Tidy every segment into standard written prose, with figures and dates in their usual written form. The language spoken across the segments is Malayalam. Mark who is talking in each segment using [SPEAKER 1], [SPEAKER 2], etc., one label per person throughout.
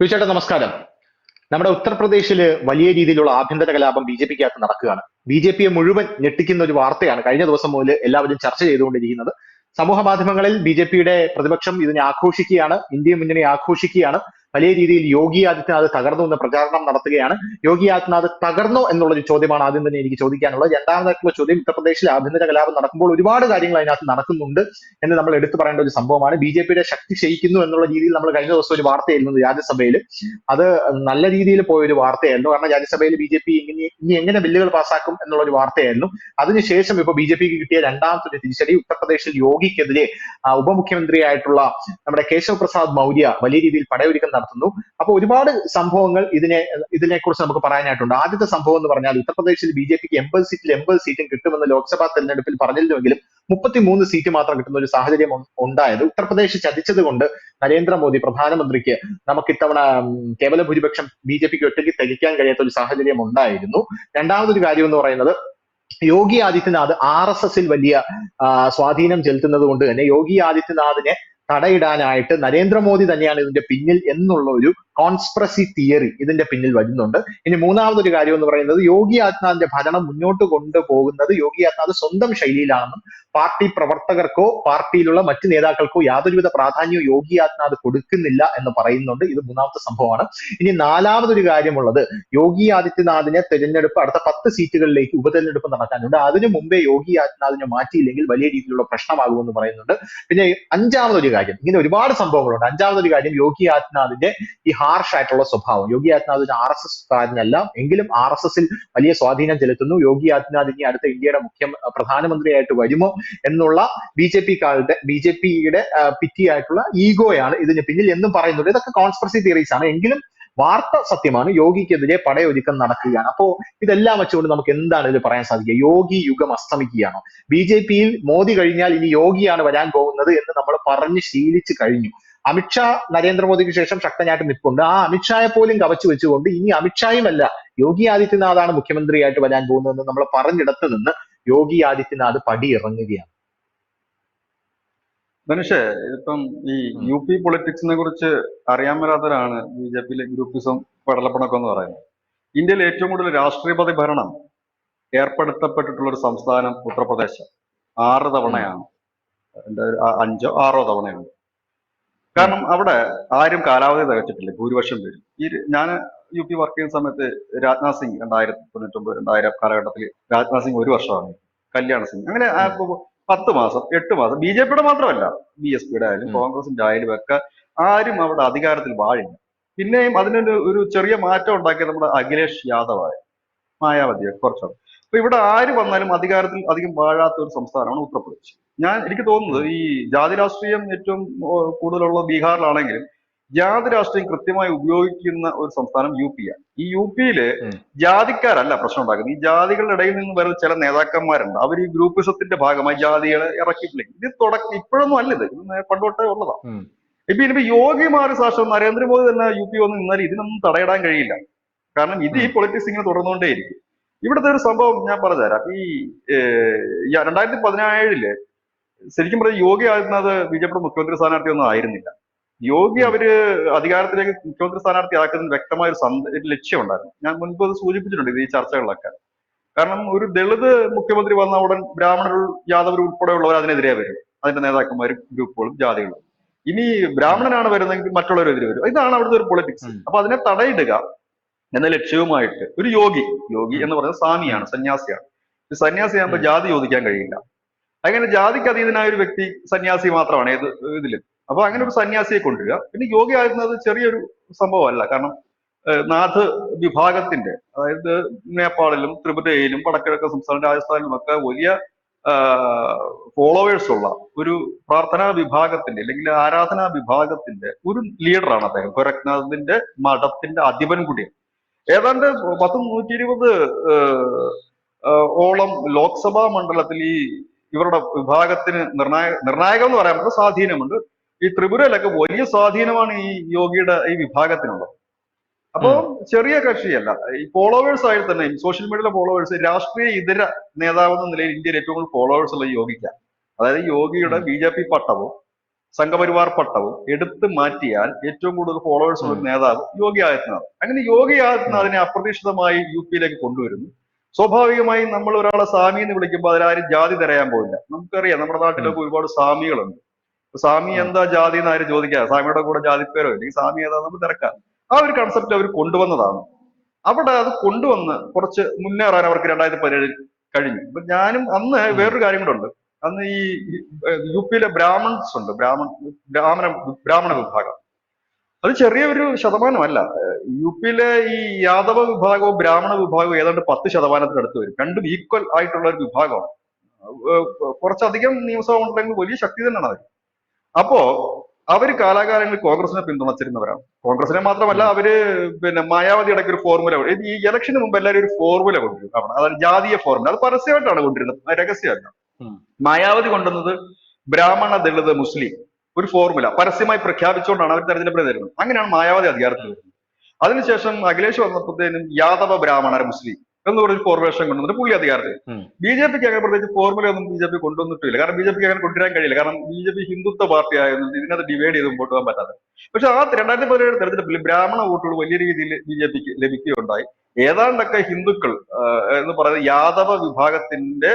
[SPEAKER 1] തീർച്ചയായിട്ടും നമസ്കാരം. നമ്മുടെ ഉത്തർപ്രദേശില് വലിയ രീതിയിലുള്ള ആഭ്യന്തര കലാപം ബി.ജെ.പിക്കകത്ത് നടക്കുകയാണ്. ബി.ജെ.പിയെ മുഴുവൻ ഞെട്ടിക്കുന്ന ഒരു വാർത്തയാണ് കഴിഞ്ഞ ദിവസം മുതൽ എല്ലാവരും ചർച്ച ചെയ്തുകൊണ്ടിരിക്കുന്നത്. സമൂഹ മാധ്യമങ്ങളിൽ ബി.ജെ.പിയുടെ പ്രതിപക്ഷം ഇതിനെ ആഘോഷിക്കുകയാണ്, ഇന്ത്യ മുന്നണി ആഘോഷിക്കുകയാണ്. വലിയ രീതിയിൽ യോഗി ആദിത്യനാഥ് തകർന്നു എന്ന് പ്രചാരണം നടത്തുകയാണ്. യോഗി ആദിത്യനാഥ് തകർന്നോ എന്നുള്ളൊരു ചോദ്യമാണ് ആദ്യം തന്നെ എനിക്ക് ചോദിക്കാനുള്ളത്. രണ്ടാമതായിട്ടുള്ള ചോദ്യം, ഉത്തർപ്രദേശിൽ ആഭ്യന്തര കലാപം നടക്കുമ്പോൾ ഒരുപാട് കാര്യങ്ങൾ അതിനകത്ത് നടക്കുന്നുണ്ട് എന്ന് നമ്മൾ എടുത്തു പറയേണ്ട ഒരു സംഭവമാണ്. ബി.ജെ.പിയുടെ ശക്തി ക്ഷയിക്കുന്നു എന്നുള്ള രീതിയിൽ നമ്മൾ കഴിഞ്ഞ ദിവസം ഒരു വാർത്തയായിരുന്നു രാജ്യസഭയിൽ. അത് നല്ല രീതിയിൽ പോയ ഒരു വാർത്തയായിരുന്നു. കാരണം രാജ്യസഭയിൽ ബി.ജെ.പി ഇനി എങ്ങനെ ബില്ലുകൾ പാസ്സാക്കും എന്നുള്ള ഒരു വാർത്തയായിരുന്നു. അതിനുശേഷം ഇപ്പൊ ബി.ജെ.പിക്ക് കിട്ടിയ രണ്ടാമത്തെ ഒരു തിരിച്ചടി, ഉത്തർപ്രദേശിൽ യോഗിക്കെതിരെ ഉപമുഖ്യമന്ത്രിയായിട്ടുള്ള നമ്മുടെ കേശവ് പ്രസാദ് മൗര്യ വലിയ രീതിയിൽ പടയൊരുക്കം നടത്തുന്നു. അപ്പൊ ഒരുപാട് സംഭവങ്ങൾ ഇതിനെക്കുറിച്ച് നമുക്ക് പറയാനായിട്ടുണ്ട്. ആദ്യത്തെ സംഭവം എന്ന് പറഞ്ഞാൽ, ഉത്തർപ്രദേശിൽ ബി.ജെ.പിക്ക് 80 സീറ്റും കിട്ടുമെന്ന് ലോക്സഭാ തെരഞ്ഞെടുപ്പിൽ പറഞ്ഞിരുന്നുവെങ്കിലും 33 സീറ്റ് മാത്രം കിട്ടുന്ന ഒരു സാഹചര്യം ഉണ്ടായത്. ഉത്തർപ്രദേശ് ചതിച്ചത് കൊണ്ട് നരേന്ദ്രമോദി പ്രധാനമന്ത്രിക്ക് നമുക്ക് ഇത്തവണ കേവല ഭൂരിപക്ഷം ബി.ജെ.പിക്ക് ഒറ്റയ്ക്ക് തികയ്ക്കാൻ കഴിയാത്ത ഒരു സാഹചര്യം ഉണ്ടായിരുന്നു. രണ്ടാമതൊരു കാര്യം എന്ന് പറയുന്നത്, യോഗി ആദിത്യനാഥ് RSSൽ വലിയ സ്വാധീനം ചെലുത്തുന്നത് കൊണ്ട് തന്നെ യോഗി ആദിത്യനാഥിനെ തടയിടാനായിട്ട് നരേന്ദ്രമോദി തന്നെയാണ് ഇതിന്റെ പിന്നിൽ എന്നുള്ള ഒരു കോൺസ്പിറസി തിയറി ഇതിന്റെ പിന്നിൽ വരുന്നുണ്ട്. ഇനി മൂന്നാമതൊരു കാര്യം എന്ന് പറയുന്നത്, യോഗി ആദിത്യനാഥിന്റെ ഭരണം മുന്നോട്ട് കൊണ്ടുപോകുന്നത് യോഗി ആദിത്യനാഥ് സ്വന്തം ശൈലിയിലാണെന്നും പാർട്ടി പ്രവർത്തകർക്കോ പാർട്ടിയിലുള്ള മറ്റ് നേതാക്കൾക്കോ യാതൊരുവിധ പ്രാധാന്യവും യോഗി ആദിത്യനാഥ് കൊടുക്കുന്നില്ല എന്ന് പറയുന്നുണ്ട്. ഇത് മൂന്നാമത്തെ സംഭവമാണ്. ഇനി നാലാമതൊരു കാര്യമുള്ളത്, യോഗി ആദിത്യനാഥിനെ തെരഞ്ഞെടുപ്പ് അടുത്ത 10 സീറ്റുകളിലേക്ക് ഉപതെരഞ്ഞെടുപ്പ് നടക്കാനുണ്ട്. അതിനു മുമ്പേ യോഗി ആദിത്യനാഥിനെ മാറ്റിയില്ലെങ്കിൽ വലിയ രീതിയിലുള്ള പ്രശ്നമാകുമെന്ന് പറയുന്നുണ്ട്. പിന്നെ അഞ്ചാമതൊരു കാര്യം, ഇങ്ങനെ ഒരുപാട് സംഭവങ്ങളുണ്ട്. അഞ്ചാമതൊരു കാര്യം, യോഗി ആദിത്യനാഥിന്റെ ഈ ഹാർഷ് ആയിട്ടുള്ള സ്വഭാവം. യോഗി ആദിത്യനാഥ് ഒരു RSS കാരനല്ല, എങ്കിലും RSSൽ വലിയ സ്വാധീനം ചെലുത്തുന്നു. യോഗി ആദിത്യനാഥ് ഇനി അടുത്ത ഇന്ത്യയുടെ പ്രധാനമന്ത്രിയായിട്ട് വരുമോ എന്നുള്ള ബി ജെ പിയുടെ പിറ്റിയായിട്ടുള്ള ഈഗോയാണ് ഇതിന് പിന്നിൽ എന്നും പറയുന്നുണ്ട്. ഇതൊക്കെ കോൺസ്പിറസി തിയറീസ് ആണ്, എങ്കിലും വാർത്ത സത്യമാണ്. യോഗിക്കെതിരെ പടയൊരുക്കം നടക്കുകയാണ്. അപ്പോ ഇതെല്ലാം വെച്ചുകൊണ്ട് നമുക്ക് എന്താണ് ഇതിൽ പറയാൻ സാധിക്കുക? യോഗി യുഗം അസ്തമിക്കുകയാണോ? ബി.ജെ.പിയിൽ മോദി കഴിഞ്ഞാൽ ഇനി യോഗിയാണ് വരാൻ പോകുന്നത് എന്ന് നമ്മൾ പറഞ്ഞ് ശീലിച്ചു കഴിഞ്ഞു. അമിത്ഷാ നരേന്ദ്രമോദിക്ക് ശേഷം ശക്തനായിട്ട് നിൽപ്പുണ്ട്. ആ അമിത്ഷായെ പോലും കവച്ചു വെച്ചുകൊണ്ട് ഇനി അമിത്ഷായുമല്ല, യോഗി ആദിത്യനാഥാണ് മുഖ്യമന്ത്രിയായിട്ട് വരാൻ പോകുന്നതെന്ന് നമ്മൾ പറഞ്ഞിടത്ത് നിന്ന് യോഗി ആദിത്യനാഥ് പടിയിറങ്ങുകയാണ്.
[SPEAKER 2] ധനുഷേ, ഇപ്പം ഈ UP പൊളിറ്റിക്സിനെ കുറിച്ച് അറിയാൻ മേലാത്തവരാണ് ബി.ജെ.പിയിലെ ഗ്രൂപ്പിസം പടലപ്പണക്കം എന്ന് പറയുന്നത്. ഇന്ത്യയിൽ ഏറ്റവും കൂടുതൽ രാഷ്ട്രീയപതി ഭരണം ഏർപ്പെടുത്തപ്പെട്ടിട്ടുള്ള ഒരു സംസ്ഥാനം ഉത്തർപ്രദേശ്. 6 തവണയാണ്, 5-6 തവണയാണ്. കാരണം അവിടെ ആരും കാലാവധി തികച്ചിട്ടില്ല, ഭൂരിപക്ഷം പേരും. ഞാൻ UP വർക്ക് ചെയ്യുന്ന സമയത്ത് രാജ്നാഥ് സിംഗ് 1999-2000 കാലഘട്ടത്തിൽ രാജ്നാഥ് സിംഗ് 1 വർഷമാണ്, കല്യാൺ സിംഗ് അങ്ങനെ 10 മാസം 8 മാസം. ബി.ജെ.പിയുടെ മാത്രമല്ല, BSPയുടെ ആയാലും കോൺഗ്രസിന്റെ ആയാലും ഒക്കെ ആരും അവിടെ അധികാരത്തിൽ വാഴില്ല. പിന്നെയും അതിനൊരു ചെറിയ മാറ്റം ഉണ്ടാക്കിയത് നമ്മുടെ അഖിലേഷ് യാദവ് ആയ മായാവതിയെ കുറച്ചാണ്. അപ്പൊ ഇവിടെ ആര് വന്നാലും അധികാരത്തിൽ അധികം വാഴാത്ത ഒരു സംസ്ഥാനമാണ് ഉത്തർപ്രദേശ്. എനിക്ക് തോന്നുന്നത് ഈ ജാതി രാഷ്ട്രീയം ഏറ്റവും കൂടുതലുള്ള ബീഹാറിലാണെങ്കിലും ജാതി രാഷ്ട്രീയം കൃത്യമായി ഉപയോഗിക്കുന്ന ഒരു സംസ്ഥാനം UP ആണ്. ഈ UP-യില് ജാതിക്കാരല്ല പ്രശ്നം ഉണ്ടാക്കുന്നത്. ഈ ജാതികളുടെ ഇടയിൽ നിന്ന് വരുന്ന ചില നേതാക്കന്മാരുണ്ട്, അവർ ഈ ഗ്രൂപ്പിസത്തിന്റെ ഭാഗമായി ജാതികളെ ഇറക്കിയിട്ടില്ലെങ്കിൽ. ഇത് ഇപ്പോഴൊന്നും അല്ല, ഇത് പണ്ടോട്ടേ ഉള്ളതാണ്. ഇനിയിപ്പോ യോഗി മാറി സാക്ഷം നരേന്ദ്രമോദി തന്നെ UP വന്ന് നിന്നാൽ ഇതിനൊന്നും തടയിടാൻ കഴിയില്ല. കാരണം ഇത് ഈ പൊളിറ്റിക്സ് ഇങ്ങനെ തുടർന്നുകൊണ്ടേയിരിക്കും. ഇവിടുത്തെ ഒരു സംഭവം ഞാൻ പറഞ്ഞുതരാം. ഈ 2017 ശരിക്കും പറഞ്ഞ യോഗി ആദിത്യനാഥ് ബി.ജെ.പിയുടെ മുഖ്യമന്ത്രി സ്ഥാനാർത്ഥി ഒന്നും ആയിരുന്നില്ല. യോഗി അവര് അധികാരത്തിലേക്ക് മുഖ്യമന്ത്രി സ്ഥാനാർത്ഥി ആക്കുന്നതിന് വ്യക്തമായ ഒരു ലക്ഷ്യം ഉണ്ടായിരുന്നു. ഞാൻ മുൻപ് അത് സൂചിപ്പിച്ചിട്ടുണ്ട് ഈ ചർച്ചകളിലൊക്കെ. കാരണം ഒരു ദളിത് മുഖ്യമന്ത്രി വന്ന ഉടൻ ബ്രാഹ്മണർ, യാദവർ ഉൾപ്പെടെയുള്ളവർ അതിനെതിരെ വരും, അതിന്റെ നേതാക്കന്മാരും ഗ്രൂപ്പുകളും ജാതികളും. ഇനി ബ്രാഹ്മണനാണ് വരുന്നതെങ്കിൽ മറ്റുള്ളവരെതിരെ വരും. ഇതാണ് അവിടുത്തെ ഒരു പൊളിറ്റിക്സ്. അപ്പൊ അതിനെ തടയിടുക എന്ന ലക്ഷ്യവുമായിട്ട് ഒരു യോഗി എന്ന് പറയുന്നത് സ്വാമിയാണ്, സന്യാസിയാണ്. ഈ സന്യാസിയാകുമ്പോൾ ജാതി ചോദിക്കാൻ കഴിയില്ല. അങ്ങനെ ജാതിക്ക് അതീതനായ ഒരു വ്യക്തി സന്യാസി മാത്രമാണ് ഇതിലും. അപ്പൊ അങ്ങനെ ഒരു സന്യാസിയെ കൊണ്ടുവരിക. പിന്നെ യോഗി ആയിരുന്നത് ചെറിയൊരു സംഭവമല്ല. കാരണം നാഥ് വിഭാഗത്തിന്റെ, അതായത് നേപ്പാളിലും ത്രിപുരയിലും വടക്കിഴക്കൻ സംസ്ഥാന രാജസ്ഥാനിലും ഒക്കെ വലിയ ഫോളോവേഴ്സ് ഉള്ള ഒരു പ്രാർത്ഥനാ വിഭാഗത്തിന്റെ അല്ലെങ്കിൽ ആരാധനാ വിഭാഗത്തിന്റെ ഒരു ലീഡറാണ് അദ്ദേഹം. ഗോരഖ്നാഥിന്റെ മഠത്തിന്റെ അധിപൻ കൂടിയാണ്. ഏതാണ്ട് 120 ഓളം ലോക്സഭാ മണ്ഡലത്തിൽ ഈ ഇവരുടെ വിഭാഗത്തിന് നിർണായകം എന്ന് പറയാൻ പറ്റുന്ന സ്വാധീനമുണ്ട്. ഈ ത്രിപുരയിലൊക്കെ വലിയ സ്വാധീനമാണ് ഈ യോഗിയുടെ ഈ വിഭാഗത്തിനുള്ളത്. അപ്പോ ചെറിയ കക്ഷിയല്ല. ഈ ഫോളോവേഴ്സ് ആയി തന്നെ സോഷ്യൽ മീഡിയയിലെ ഫോളോവേഴ്സ്, രാഷ്ട്രീയ ഇതര നേതാവെന്ന നിലയിൽ ഇന്ത്യയിൽ ഏറ്റവും കൂടുതൽ ഫോളോവേഴ്സ് ഉള്ള യോഗിക്ക. അതായത് യോഗിയുടെ ബി.ജെ.പി പട്ടവും സംഘപരിവാർ പട്ടവും എടുത്തു മാറ്റിയാൽ ഏറ്റവും കൂടുതൽ ഫോളോവേഴ്സ് ഉള്ള ഒരു നേതാവ് യോഗി ആദിത്യനാഥ്. അങ്ങനെ യോഗി ആദിത്യനാഥിനെ അപ്രതീക്ഷിതമായി യു പിയിലേക്ക് കൊണ്ടുവരുന്നു. സ്വാഭാവികമായും നമ്മൾ ഒരാളെ സ്വാമി എന്ന് വിളിക്കുമ്പോൾ അതിലാരും ജാതി തിരയാൻ പോകില്ല. നമുക്കറിയാം നമ്മുടെ നാട്ടിലൊക്കെ ഒരുപാട് സ്വാമികളുണ്ട്. സ്വാമി എന്താ ജാതി എന്ന് ആരും ചോദിക്കാതെ സ്വാമിയുടെ കൂടെ ജാതിപ്പേരോ ഇല്ലെങ്കിൽ സ്വാമി ഏതാ നമുക്ക് തിരക്കാം. ആ ഒരു കൺസെപ്റ്റ് അവർ കൊണ്ടുവന്നതാണ്. അവിടെ അത് കൊണ്ടുവന്ന് കുറച്ച് മുന്നേറാൻ അവർക്ക് 2017 കഴിഞ്ഞു. അപ്പൊ ഞാനും അന്ന് വേറൊരു കാര്യം കൂടെ ഉണ്ട്. അന്ന് ഈ യു പിയിലെ ബ്രാഹ്മൺസ് ഉണ്ട്, ബ്രാഹ്മണ വിഭാഗം. അത് ചെറിയൊരു ശതമാനമല്ല. യു പിയിലെ ഈ യാദവ വിഭാഗവും ബ്രാഹ്മണ വിഭാഗവും ഏതാണ്ട് 10% അടുത്ത് വരും. രണ്ടും ഈക്വൽ ആയിട്ടുള്ള ഒരു വിഭാഗമാണ്. കുറച്ചധികം നിയമസഭ ഉണ്ടെങ്കിൽ വലിയ ശക്തി തന്നെയാണ് അവർ. അപ്പോ അവര് കാലാകാലങ്ങളിൽ കോൺഗ്രസിനെ പിന്തുണച്ചിരുന്നവരാണ്. കോൺഗ്രസിനെ മാത്രമല്ല, അവര് മായാവതി ഇടയ്ക്ക് ഒരു ഫോർമുല, ഈ ഇലക്ഷന് മുമ്പ് എല്ലാവരും ഒരു ഫോർമുല കൊണ്ടുവരും. അതാണ് ജാതീയ ഫോർമുല. അത് പരസ്യമായിട്ടാണ് കൊണ്ടിരുന്നത്, രഹസ്യമല്ല. മായാവതി കൊണ്ടുവന്നത് ബ്രാഹ്മണ ദളിത് മുസ്ലിം ഒരു ഫോർമുല പരസ്യമായി പ്രഖ്യാപിച്ചുകൊണ്ടാണ് അവർ തെരഞ്ഞെടുപ്പിന് തരുന്നത്. അങ്ങനെയാണ് മായാവതി അധികാരത്തിൽ വരുന്നത്. അതിനുശേഷം അഖിലേഷ് വന്നപ്പോഴത്തേനും യാദവ ബ്രാഹ്മണർ മുസ്ലിം എന്ന് പറഞ്ഞൊരു ഫോർമേഷൻ കൊണ്ടുവന്നിട്ട് പുള്ളി അധികാരത്തിൽ. ബി ജെ പിക്ക് അങ്ങനെ പ്രത്യേകിച്ച് ഫോർമുല ഒന്നും ബി ജെ പി കൊണ്ടുവന്നിട്ടില്ല. കാരണം ബി ജെ പിക്ക് അങ്ങനെ കൊണ്ടുവരാൻ കഴിയില്ല. കാരണം B J P Hindutva party ആയതുകൊണ്ട് ഇതിനകത്ത് ഡിവൈഡ് ചെയ്ത് മുമ്പോട്ട് പോകാൻ പറ്റാതെ. പക്ഷെ ആ 2017 തെരഞ്ഞെടുപ്പിൽ ബ്രാഹ്മണ വോട്ടുകൾ വലിയ രീതിയിൽ ബി ജെ പിക്ക് ലഭിക്കുകയുണ്ടായി. ഏതാണ്ടൊക്കെ ഹിന്ദുക്കൾ എന്ന് പറയുന്നത് യാദവ വിഭാഗത്തിന്റെ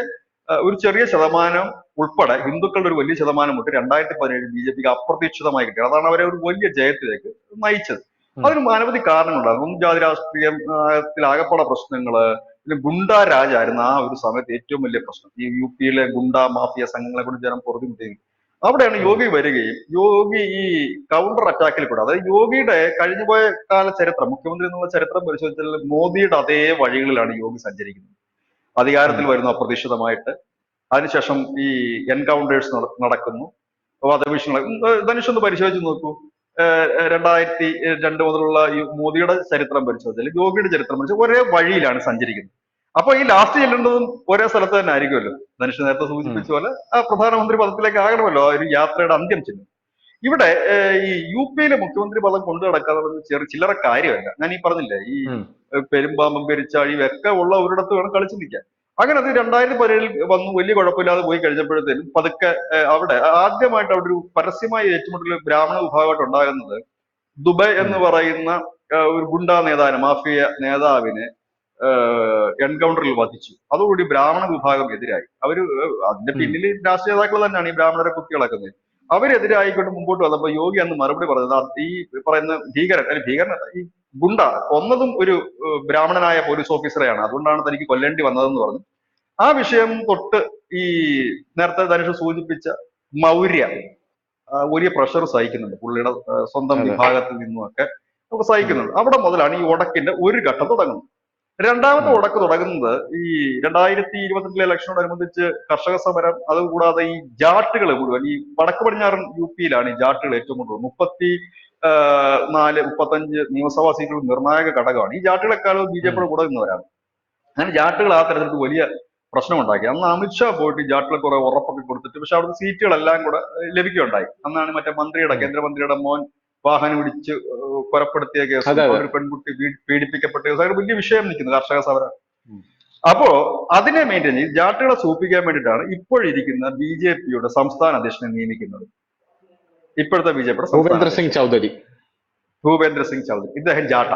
[SPEAKER 2] ഒരു ചെറിയ ശതമാനം ഉൾപ്പെടെ ഹിന്ദുക്കളുടെ ഒരു വലിയ ശതമാനം വോട്ട് 2017 ബി ജെ പിക്ക് അപ്രതീക്ഷിതമായി കിട്ടിയത്. അതാണ് അവരെ ഒരു വലിയ ജയത്തിലേക്ക് നയിച്ചത്. അതിന് അനവധി കാരണങ്ങളുണ്ടായിരുന്നു. ഒന്ന് ജാതി രാഷ്ട്രീയത്തിലാകപ്പാടെ പ്രശ്നങ്ങള്, പിന്നെ ഗുണ്ട രാജായിരുന്നു ആ ഒരു സമയത്ത് ഏറ്റവും വലിയ പ്രശ്നം. ഈ യു പിയിലെ ഗുണ്ട മാഫിയ സംഘങ്ങളെ കൊണ്ട് ജനം പൊറുതിമുട്ടിയത്. അവിടെയാണ് യോഗി വരികയും യോഗി ഈ കൗണ്ടർ അറ്റാക്കിൽ കൂടെ, അതായത് യോഗിയുടെ കഴിഞ്ഞുപോയ കാല ചരിത്രം, മുഖ്യമന്ത്രി എന്നുള്ള ചരിത്രം പരിശോധിച്ചാൽ മോദിയുടെ അതേ വഴികളിലാണ് യോഗി സഞ്ചരിക്കുന്നത്. അധികാരത്തിൽ വരുന്നു അപ്രതീക്ഷിതമായിട്ട്. അതിനുശേഷം ഈ എൻകൗണ്ടേഴ്സ് നടക്കുന്നു, വധഭീഷണി. ധനുഷ് ഒന്ന് പരിശോധിച്ച് നോക്കൂ. 2002 മുതലുള്ള ഈ മോദിയുടെ ചരിത്രം പരിശോധിച്ചാൽ യോഗിയുടെ ചരിത്രം പരിശോധിച്ചാൽ ഒരേ വഴിയിലാണ് സഞ്ചരിക്കുന്നത്. അപ്പൊ ഈ ലാസ്റ്റ് ചെല്ലേണ്ടതും ഒരേ സ്ഥലത്ത് തന്നെ ആയിരിക്കുമല്ലോ. ധനുഷ് നേരത്തെ സൂചിപ്പിച്ച പോലെ ആ പ്രധാനമന്ത്രി പദത്തിലേക്ക് ആകണമല്ലോ ആ ഒരു യാത്രയുടെ അന്ത്യം ചെല്ലും. ഇവിടെ ഈ യു പിയിലെ മുഖ്യമന്ത്രി പദം കൊണ്ടു നടക്കാതെ ചില്ലറ കാര്യമല്ല. ഞാൻ ഈ പറഞ്ഞില്ലേ, ഈ പെരുമ്പാമ്പും പെരിച്ചാഴിയും ഒക്കെ ഉള്ള ഒരിടത്ത് വേണം കളിച്ചു നിൽക്കാൻ. അങ്ങനെ അത് 2017 വന്നു, വലിയ കുഴപ്പമില്ലാതെ പോയി കഴിഞ്ഞപ്പോഴത്തേനും പതുക്കെ അവിടെ ആദ്യമായിട്ട് അവിടെ ഒരു പരസ്യമായ ഏറ്റുമുട്ടൽ ബ്രാഹ്മണ വിഭാഗമായിട്ട് ഉണ്ടാകുന്നത് ദുബൈ എന്ന് പറയുന്ന ഒരു ഗുണ്ടാ നേതാവിനെ, മാഫിയ നേതാവിനെ എൻകൗണ്ടറിൽ വധിച്ചു. അതോടുകൂടി ബ്രാഹ്മണ വിഭാഗം എതിരായി. അതിന്റെ പിന്നിൽ രാഷ്ട്രീയ നേതാക്കൾ തന്നെയാണ് ഈ ബ്രാഹ്മണരെ കുത്തിയിളക്കുന്നത്. അവരെതിരായിക്കൊണ്ട് മുമ്പോട്ട് വന്നപ്പോൾ യോഗി അന്ന് മറുപടി പറഞ്ഞത്, ഈ പറയുന്ന ഭീകരൻ ഈ ഗുണ്ട കൊന്നതും ഒരു ബ്രാഹ്മണനായ പോലീസ് ഓഫീസറെയാണ്, അതുകൊണ്ടാണ് തനിക്ക് കൊല്ലേണ്ടി വന്നതെന്ന് പറഞ്ഞു. ആ വിഷയം തൊട്ട് ഈ നേരത്തെ ധനുഷ് സൂചിപ്പിച്ച മൗര്യ വലിയ പ്രഷർ സഹിക്കുന്നുണ്ട്. പുള്ളിയുടെ സ്വന്തം വിഭാഗത്തിൽ നിന്നുമൊക്കെ സഹിക്കുന്നുണ്ട്. അവിടെ മുതലാണ് ഈ ഉടക്കിന്റെ ഒരു ഘട്ടം തുടങ്ങുന്നത്. രണ്ടാമത്തെ ഉടക്ക് തുടങ്ങുന്നത് ഈ 2022 ഇലക്ഷനോടനുബന്ധിച്ച് കർഷക സമരം, അതുകൂടാതെ ഈ ജാട്ടുകൾ മുഴുവൻ ഈ വടക്ക് പടിഞ്ഞാറൻ യു പിയിലാണ് ഈ ജാട്ടുകൾ ഏറ്റവും കൂടുതൽ. 34-35 നിയമസഭാ സീറ്റുകൾ നിർണായക ഘടകമാണ്. ഈ ജാട്ടുകളെക്കാളും ബി ജെ പിയുടെ കൂടെ നിന്നവരാണ്. അങ്ങനെ ജാട്ടുകൾ ആ തരത്തിലുള്ള വലിയ പ്രശ്നമുണ്ടാക്കി. അന്ന് അമിത്ഷാ പോയിട്ട് ജാട്ടുകളെ കുറെ ഉറപ്പൊക്കെ കൊടുത്തിട്ട്, പക്ഷെ അവിടുത്തെ സീറ്റുകളെല്ലാം കൂടെ ലഭിക്കുകയുണ്ടായി. അന്നാണ് മറ്റേ കേന്ദ്രമന്ത്രിയുടെ മോൻ വാഹനം ഇടിച്ച് കൊലപ്പെടുത്തിയ കേസ്, ഒരു പെൺകുട്ടി പീഡിപ്പിക്കപ്പെട്ട കേസ്, അങ്ങനെ വലിയ വിഷയം നിൽക്കുന്നു കർഷക സമരം. അപ്പോ അതിനെ മെയിൻറ്റെയിൻ ചെയ്ത് ജാട്ടുകളെ സൂപ്പിക്കാൻ വേണ്ടിയിട്ടാണ് ഇപ്പോഴിരിക്കുന്ന ബി ജെ പിയുടെ സംസ്ഥാന അധ്യക്ഷനെ നിയമിക്കുന്നത്. ഇപ്പോഴത്തെ ബി ജെ പിയുടെ ഭൂപേന്ദ്ര സിംഗ് ചൗധരി, ഇദ്ദേഹം ജാട്ട.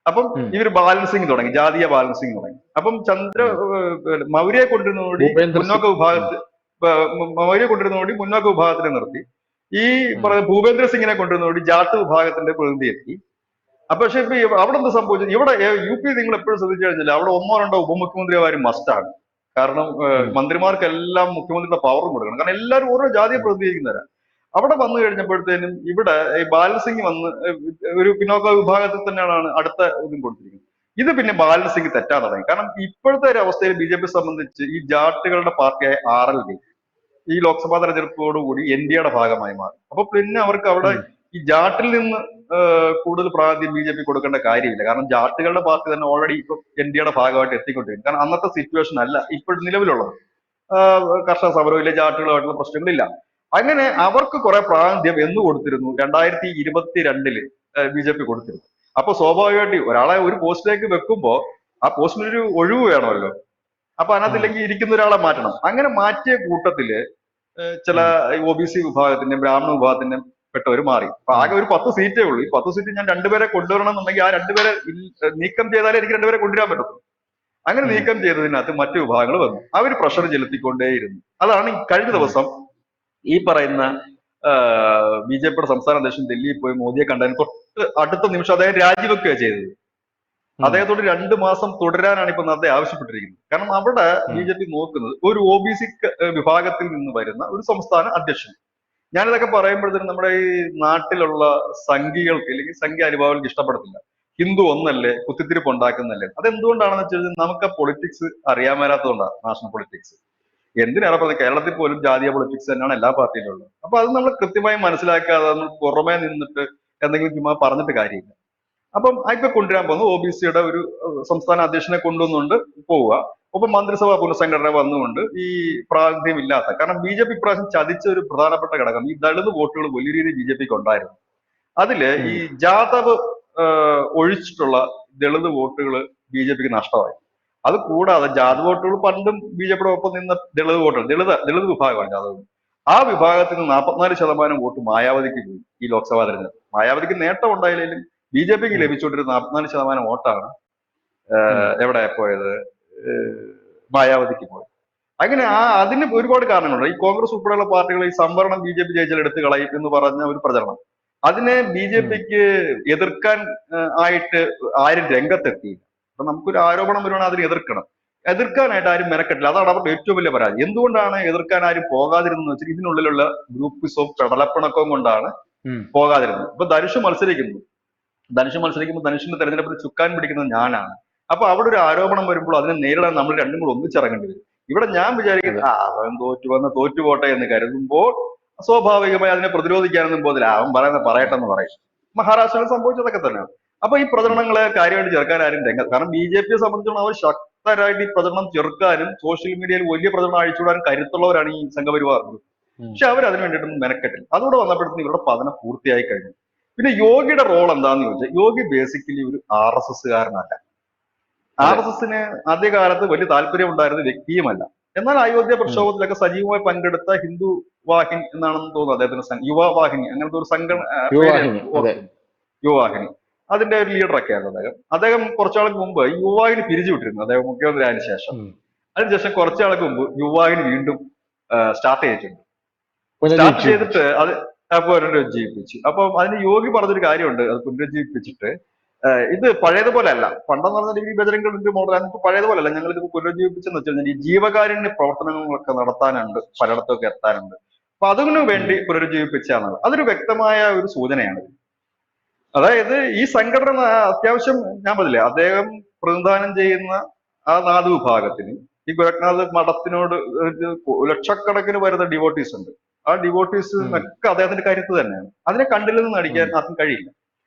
[SPEAKER 2] അപ്പം ഇവർ ബാലൻസിങ് തുടങ്ങി, ജാതീയ ബാലൻസിങ് തുടങ്ങി. അപ്പം മൗര്യയെ കൊണ്ടിരുന്നതോടി മുന്നോക്ക വിഭാഗത്തിനെ നിർത്തി. ഈ ഭൂപേന്ദ്ര സിംഗിനെ കൊണ്ടുവന്നതോടി ജാട്ട് വിഭാഗത്തിന്റെ പ്രതിനിധി എത്തി. അപ്പൊ പക്ഷെ ഇപ്പൊ അവിടെ എന്ത് സംഭവിച്ചത്, ഇവിടെ യു പി നിങ്ങൾ എപ്പോഴും ശ്രദ്ധിച്ചു കഴിഞ്ഞാൽ അവിടെ 1-2 ഉപമുഖ്യമന്ത്രിമാരും മസ്റ്റാണ്. കാരണം മന്ത്രിമാർക്കെല്ലാം മുഖ്യമന്ത്രിയുടെ പവറും കൊടുക്കണം. കാരണം എല്ലാവരും ഓരോ ജാതിയെ പ്രതിനിധീകരിക്കുന്നവരാണ്. അവിടെ വന്നു കഴിഞ്ഞപ്പോഴത്തേനും ഇവിടെ ഈ ബാലൻസിംഗ് വന്ന് ഒരു പിന്നോക്ക വിഭാഗത്തിൽ തന്നെയാണ് അടുത്ത ഇതും കൊടുത്തിരിക്കുന്നത്. ഇത് പിന്നെ ബാലൻസിംഗ് തെറ്റാൻ തുടങ്ങി. കാരണം ഇപ്പോഴത്തെ ഒരു അവസ്ഥയിൽ ബി ജെ പി സംബന്ധിച്ച് ഈ ജാട്ടുകളുടെ പാർട്ടിയായ RLD ഈ ലോക്സഭാ തെരഞ്ഞെടുപ്പോടുകൂടി NDAയുടെ ഭാഗമായി മാറി. അപ്പൊ പിന്നെ അവർക്ക് അവിടെ ഈ ജാട്ടിൽ നിന്ന് കൂടുതൽ പ്രാധാന്യം ബി ജെ പി കൊടുക്കേണ്ട കാര്യമില്ല. കാരണം ജാട്ടുകളുടെ പാർട്ടി തന്നെ ഓൾറെഡി ഇപ്പൊ NDAയുടെ ഭാഗമായിട്ട് എത്തിക്കൊണ്ടിരിക്കും. കാരണം അന്നത്തെ സിറ്റുവേഷൻ അല്ല ഇപ്പോൾ നിലവിലുള്ളത്. കർഷക സമരമില്ല, ജാട്ടുകളുമായിട്ടുള്ള പ്രശ്നങ്ങളില്ല. അങ്ങനെ അവർക്ക് കുറെ പ്രാതിനിധ്യം എന്ന് കൊടുത്തിരുന്നു 2022 ബി ജെ പി കൊടുത്തിരുന്നു. അപ്പൊ സ്വാഭാവികമായിട്ട് ഒരാളെ ഒരു പോസ്റ്റിലേക്ക് വെക്കുമ്പോ ആ പോസ്റ്റിനൊരു ഒഴിവ് വേണമല്ലോ. അപ്പൊ അതിനകത്തില്ലെങ്കിൽ ഇരിക്കുന്ന ഒരാളെ മാറ്റണം. അങ്ങനെ മാറ്റിയ കൂട്ടത്തില് ചില
[SPEAKER 1] ഉം,
[SPEAKER 2] OBC വിഭാഗത്തിന്റെയും ബ്രാഹ്മണ വിഭാഗത്തിന്റെയും പെട്ടവർ മാറി. അപ്പൊ
[SPEAKER 1] ഉം,
[SPEAKER 2] ആകെ ഒരു 10 സീറ്റേ ഉള്ളൂ. ഈ 10 സീറ്റ് ഞാൻ രണ്ടുപേരെ കൊണ്ടുവരണം എന്നുണ്ടെങ്കിൽ ആ രണ്ടുപേരെ നീക്കം ചെയ്താലേ എനിക്ക് രണ്ടുപേരെ കൊണ്ടുവരാൻ പറ്റത്തുള്ളൂ. അങ്ങനെ
[SPEAKER 1] ഉം,
[SPEAKER 2] നീക്കം ചെയ്തതിനകത്ത് മറ്റു വിഭാഗങ്ങൾ വന്നു. അവർ പ്രഷർ ചെലുത്തിക്കൊണ്ടേയിരുന്നു. അതാണ് ഈ കഴിഞ്ഞ
[SPEAKER 1] ഉം,
[SPEAKER 2] ദിവസം ഈ പറയുന്ന BJPയുടെ സംസ്ഥാന അധ്യക്ഷൻ ഡൽഹിയിൽ പോയി മോദിയെ കണ്ടതിന് തൊട്ട് അടുത്ത നിമിഷം അദ്ദേഹം രാജിവെക്കുകയാണ് ചെയ്തത്.
[SPEAKER 1] ഉം,
[SPEAKER 2] അദ്ദേഹത്തോട് 2 മാസം തുടരാനാണ് ഇപ്പൊ നദ്ദ ആവശ്യപ്പെട്ടിരിക്കുന്നത്. കാരണം അവിടെ
[SPEAKER 1] ഉം,
[SPEAKER 2] BJP നോക്കുന്നത് ഒരു OBC വിഭാഗത്തിൽ നിന്ന് വരുന്ന ഒരു സംസ്ഥാന അധ്യക്ഷൻ. ഞാനിതൊക്കെ പറയുമ്പോഴത്തേനും നമ്മുടെ ഈ നാട്ടിലുള്ള സംഘികൾക്ക് അല്ലെങ്കിൽ സംഘി അനുഭാവികൾക്ക് ഇഷ്ടപ്പെടത്തില്ല. ഹിന്ദു ഒന്നല്ലേ, കുത്തിത്തിരിപ്പ് ഉണ്ടാക്കുന്നല്ലേ. അതെന്തുകൊണ്ടാണെന്ന് വെച്ച് കഴിഞ്ഞാൽ നമുക്ക് ആ പൊളിറ്റിക്സ് അറിയാൻ മേലാത്തതുകൊണ്ടാണ്. നാഷണൽ പൊളിറ്റിക്സ് എന്തിനാണ് പറയുന്നത്, കേരളത്തിൽ പോലും ജാതീയ പൊളിറ്റിക്സ് തന്നെയാണ് എല്ലാ പാർട്ടിയിലും ഉള്ളത്. അപ്പൊ അത് നമ്മൾ കൃത്യമായി മനസ്സിലാക്കാതെ നമ്മൾ പുറമേ നിന്നിട്ട് എന്തെങ്കിലും ചുമ്മാ പറഞ്ഞിട്ട് കാര്യമില്ല. അപ്പം ഇപ്പൊ കൊണ്ടുവരാൻ പോകുന്നത് OBCയുടെ ഒരു സംസ്ഥാന അധ്യക്ഷനെ കൊണ്ടുവന്നുകൊണ്ട് പോവുക. ഒപ്പം മന്ത്രിസഭാ പുനഃസംഘടന വന്നുകൊണ്ട് ഈ പ്രാതിനിധ്യം ഇല്ലാത്ത, കാരണം BJP ഇപ്രാവശ്യം ചതിച്ച ഒരു പ്രധാനപ്പെട്ട ഘടകം ഈ ദളിത് വോട്ടുകൾ വലിയ രീതിയിൽ BJPക്ക് ഉണ്ടായിരുന്നു. അതില്
[SPEAKER 1] ഉം,
[SPEAKER 2] ഈ ജാദവ് ഒഴിച്ചിട്ടുള്ള ദളിത് വോട്ടുകൾ BJPക്ക് നഷ്ടമായി. അത് കൂടാതെ ജാദവ് വോട്ടുകൾ പണ്ടും BJPയുടെ ഒപ്പം നിന്ന ദളിത് വോട്ടുകൾ, ദളിത് വിഭാഗമാണ് ജാദവ്. ആ വിഭാഗത്തിൽ നിന്ന് 44% വോട്ട് മായാവതിക്ക് പോയി ഈ ലോക്സഭാ തെരഞ്ഞെടുപ്പ്. മായാവതിക്ക് നേട്ടം ഉണ്ടായില്ലെങ്കിലും BJPക്ക്
[SPEAKER 1] ഉം,
[SPEAKER 2] ലഭിച്ചുകൊണ്ടിരുന്ന 44% വോട്ടാണ്
[SPEAKER 1] ഉം,
[SPEAKER 2] എവിടെ പോയത്, മായാവതിക്ക് പോയത്. അങ്ങനെ അതിന് ഒരുപാട് കാരണങ്ങളുണ്ട്. ഈ കോൺഗ്രസ് ഉൾപ്പെടെയുള്ള പാർട്ടികൾ ഈ സംവരണം BJP ജയിച്ചാൽ എടുത്തു കളയും എന്ന് പറഞ്ഞ ഒരു പ്രചരണം, അതിനെ
[SPEAKER 1] ഉം,
[SPEAKER 2] BJPക്ക് എതിർക്കാൻ ആയിട്ട് ആരും രംഗത്തെത്തിയില്ല. അപ്പൊ നമുക്കൊരു ആരോപണം വരുവാണെങ്കിൽ അതിനെ എതിർക്കാനായിട്ട് ആരും മെനക്കെട്ടില്ല. അതാണ് അവരുടെ ഏറ്റവും വലിയ പരാതി. എന്തുകൊണ്ടാണ് എതിർക്കാൻ ആരും പോകാതിരുന്നത് വെച്ചാൽ ഇതിനുള്ളിലുള്ള ഗ്രൂപ്പിസവും പെടലപ്പിണക്കവും കൊണ്ടാണ്
[SPEAKER 1] ഉം.
[SPEAKER 2] പോകാതിരുന്നത്. ഇപ്പൊ ധനുഷ് മത്സരിക്കുമ്പോൾ ധനുഷിന്റെ തെരഞ്ഞെടുപ്പിൽ ചുക്കാൻ പിടിക്കുന്നത് ഞാനാണ്. അപ്പൊ അവിടെ ഒരു ആരോപണം വരുമ്പോൾ അതിനെ നേരിടാൻ നമ്മൾ രണ്ടും കൂടെ ഒന്നിച്ചിറങ്ങേണ്ടി വരും. ഇവിടെ ഞാൻ
[SPEAKER 1] അതെ.
[SPEAKER 2] വിചാരിക്കുന്നത് അവൻ തോറ്റുപോട്ടെ എന്ന് കരുതുമ്പോൾ സ്വാഭാവികമായി അതിനെ പ്രതിരോധിക്കാനൊന്നും പോകുന്നില്ല. അവൻ പറയട്ടെ എന്ന് പറയും. മഹാരാഷ്ട്രയിൽ സംഭവിച്ചതൊക്കെ തന്നെയാണ്. അപ്പൊ ഈ
[SPEAKER 1] ഉം,
[SPEAKER 2] പ്രചരണങ്ങളെ കാര്യമായിട്ട് ചെറുക്കാൻ ആരും രംഗത്ത്, കാരണം BJPയെ സംബന്ധിച്ചിടത്തോളം അവർ ശക്തരായിട്ട് ഈ പ്രചരണം ചെറുക്കാനും സോഷ്യൽ മീഡിയയിൽ വലിയ പ്രചരണം അഴിച്ചുവിടാനും കരുത്തുള്ളവരാണ് ഈ സംഘപരിവാർ ഗ്രൂപ്പ്.
[SPEAKER 1] ഉം.
[SPEAKER 2] പക്ഷെ അവർ അതിന് വേണ്ടിയിട്ടൊന്നും മെനക്കെട്ടില്ല. അതുകൂടെ വന്നപ്പോഴത്തേക്കും ഇവരുടെ പതനം പൂർത്തിയായി കഴിഞ്ഞു. പിന്നെ യോഗിയുടെ റോൾ എന്താന്ന് ചോദിച്ചാൽ, യോഗി ബേസിക്കലി ഒരു RSS കാരനല്ല.
[SPEAKER 1] അതെ.
[SPEAKER 2] RSSന് ആദ്യകാലത്ത് വലിയ താല്പര്യം ഉണ്ടായിരുന്ന വ്യക്തിയുമല്ല. എന്നാൽ അയോധ്യ
[SPEAKER 1] ഉം.
[SPEAKER 2] പ്രക്ഷോഭത്തിലൊക്കെ സജീവമായി പങ്കെടുത്ത ഹിന്ദു വാഹിനി എന്നാണെന്ന് തോന്നുന്നു അദ്ദേഹത്തിന്, യുവവാഹിനി അങ്ങനത്തെ ഒരു സംഘടന പേര്
[SPEAKER 1] യുവവാഹിനി. അതെ.
[SPEAKER 2] ഓർക്കുന്നു. യുവവാഹിനി അതിന്റെ ഒരു ലീഡറൊക്കെ ആയിരുന്നു അദ്ദേഹം കുറച്ചാൾക്ക് മുമ്പ് ഈ യുവവാഹിനി പിരിച്ചുവിട്ടിരുന്നു അദ്ദേഹം മുഖ്യമന്ത്രി ആയതിനു ശേഷം.
[SPEAKER 1] ഉം.
[SPEAKER 2] അതിനുശേഷം കുറച്ചാൾക്ക് മുമ്പ് യുവവാഹിനി വീണ്ടും സ്റ്റാർട്ട് ചെയ്തിട്ടുണ്ട്. സ്റ്റാർട്ട്
[SPEAKER 1] പുനരുജ്ജീവിപ്പിച്ചു.
[SPEAKER 2] ചെയ്തിട്ട് അത് പുനരുജ്ജീവിപ്പിച്ചു. അപ്പൊ അതിന് യോഗി പറഞ്ഞൊരു കാര്യമുണ്ട്, അത് പുനരുജ്ജീവിപ്പിച്ചിട്ട് ഇത് പഴയതുപോലെ അല്ല. പണ്ടെന്ന് പറഞ്ഞ ഡിഗ്രി ബജരംഗ മോഡൽ ഇപ്പൊ പഴയതുപോലെ അല്ല. ഞങ്ങൾ ഇത് പുനരുജ്ജീവിപ്പിച്ചെന്ന് വെച്ച് കഴിഞ്ഞാൽ ഈ ജീവകാരുണ്യ പ്രവർത്തനങ്ങളൊക്കെ നടത്താനുണ്ട്, പലയിടത്തൊക്കെ എത്താനുണ്ട്. അപ്പൊ അതിനു
[SPEAKER 1] ഉം.
[SPEAKER 2] വേണ്ടി പുനരുജ്ജീവിപ്പിച്ചാണ്. അതൊരു വ്യക്തമായ ഒരു സൂചനയാണ്. അതായത് ഈ സംഘടന അത്യാവശ്യം, ഞാൻ പറഞ്ഞില്ലേ, അദ്ദേഹം പ്രതിനിധാനം ചെയ്യുന്ന ആ 4 വിഭാഗത്തിന് ഈ ഗോരഖ്നാഥ് മഠത്തിനോട് ലക്ഷക്കണക്കിന് വരുന്ന ഡിവോട്ടീസ് ഉണ്ട്. ആ
[SPEAKER 1] ഉം.
[SPEAKER 2] ഡിവോട്ടീസിനൊക്കെ അദ്ദേഹത്തിന്റെ കരുത്ത് തന്നെയാണ്. അതിനെ കണ്ടില്ലെന്ന് നടിക്കാൻ ആർക്കും കഴിയില്ല.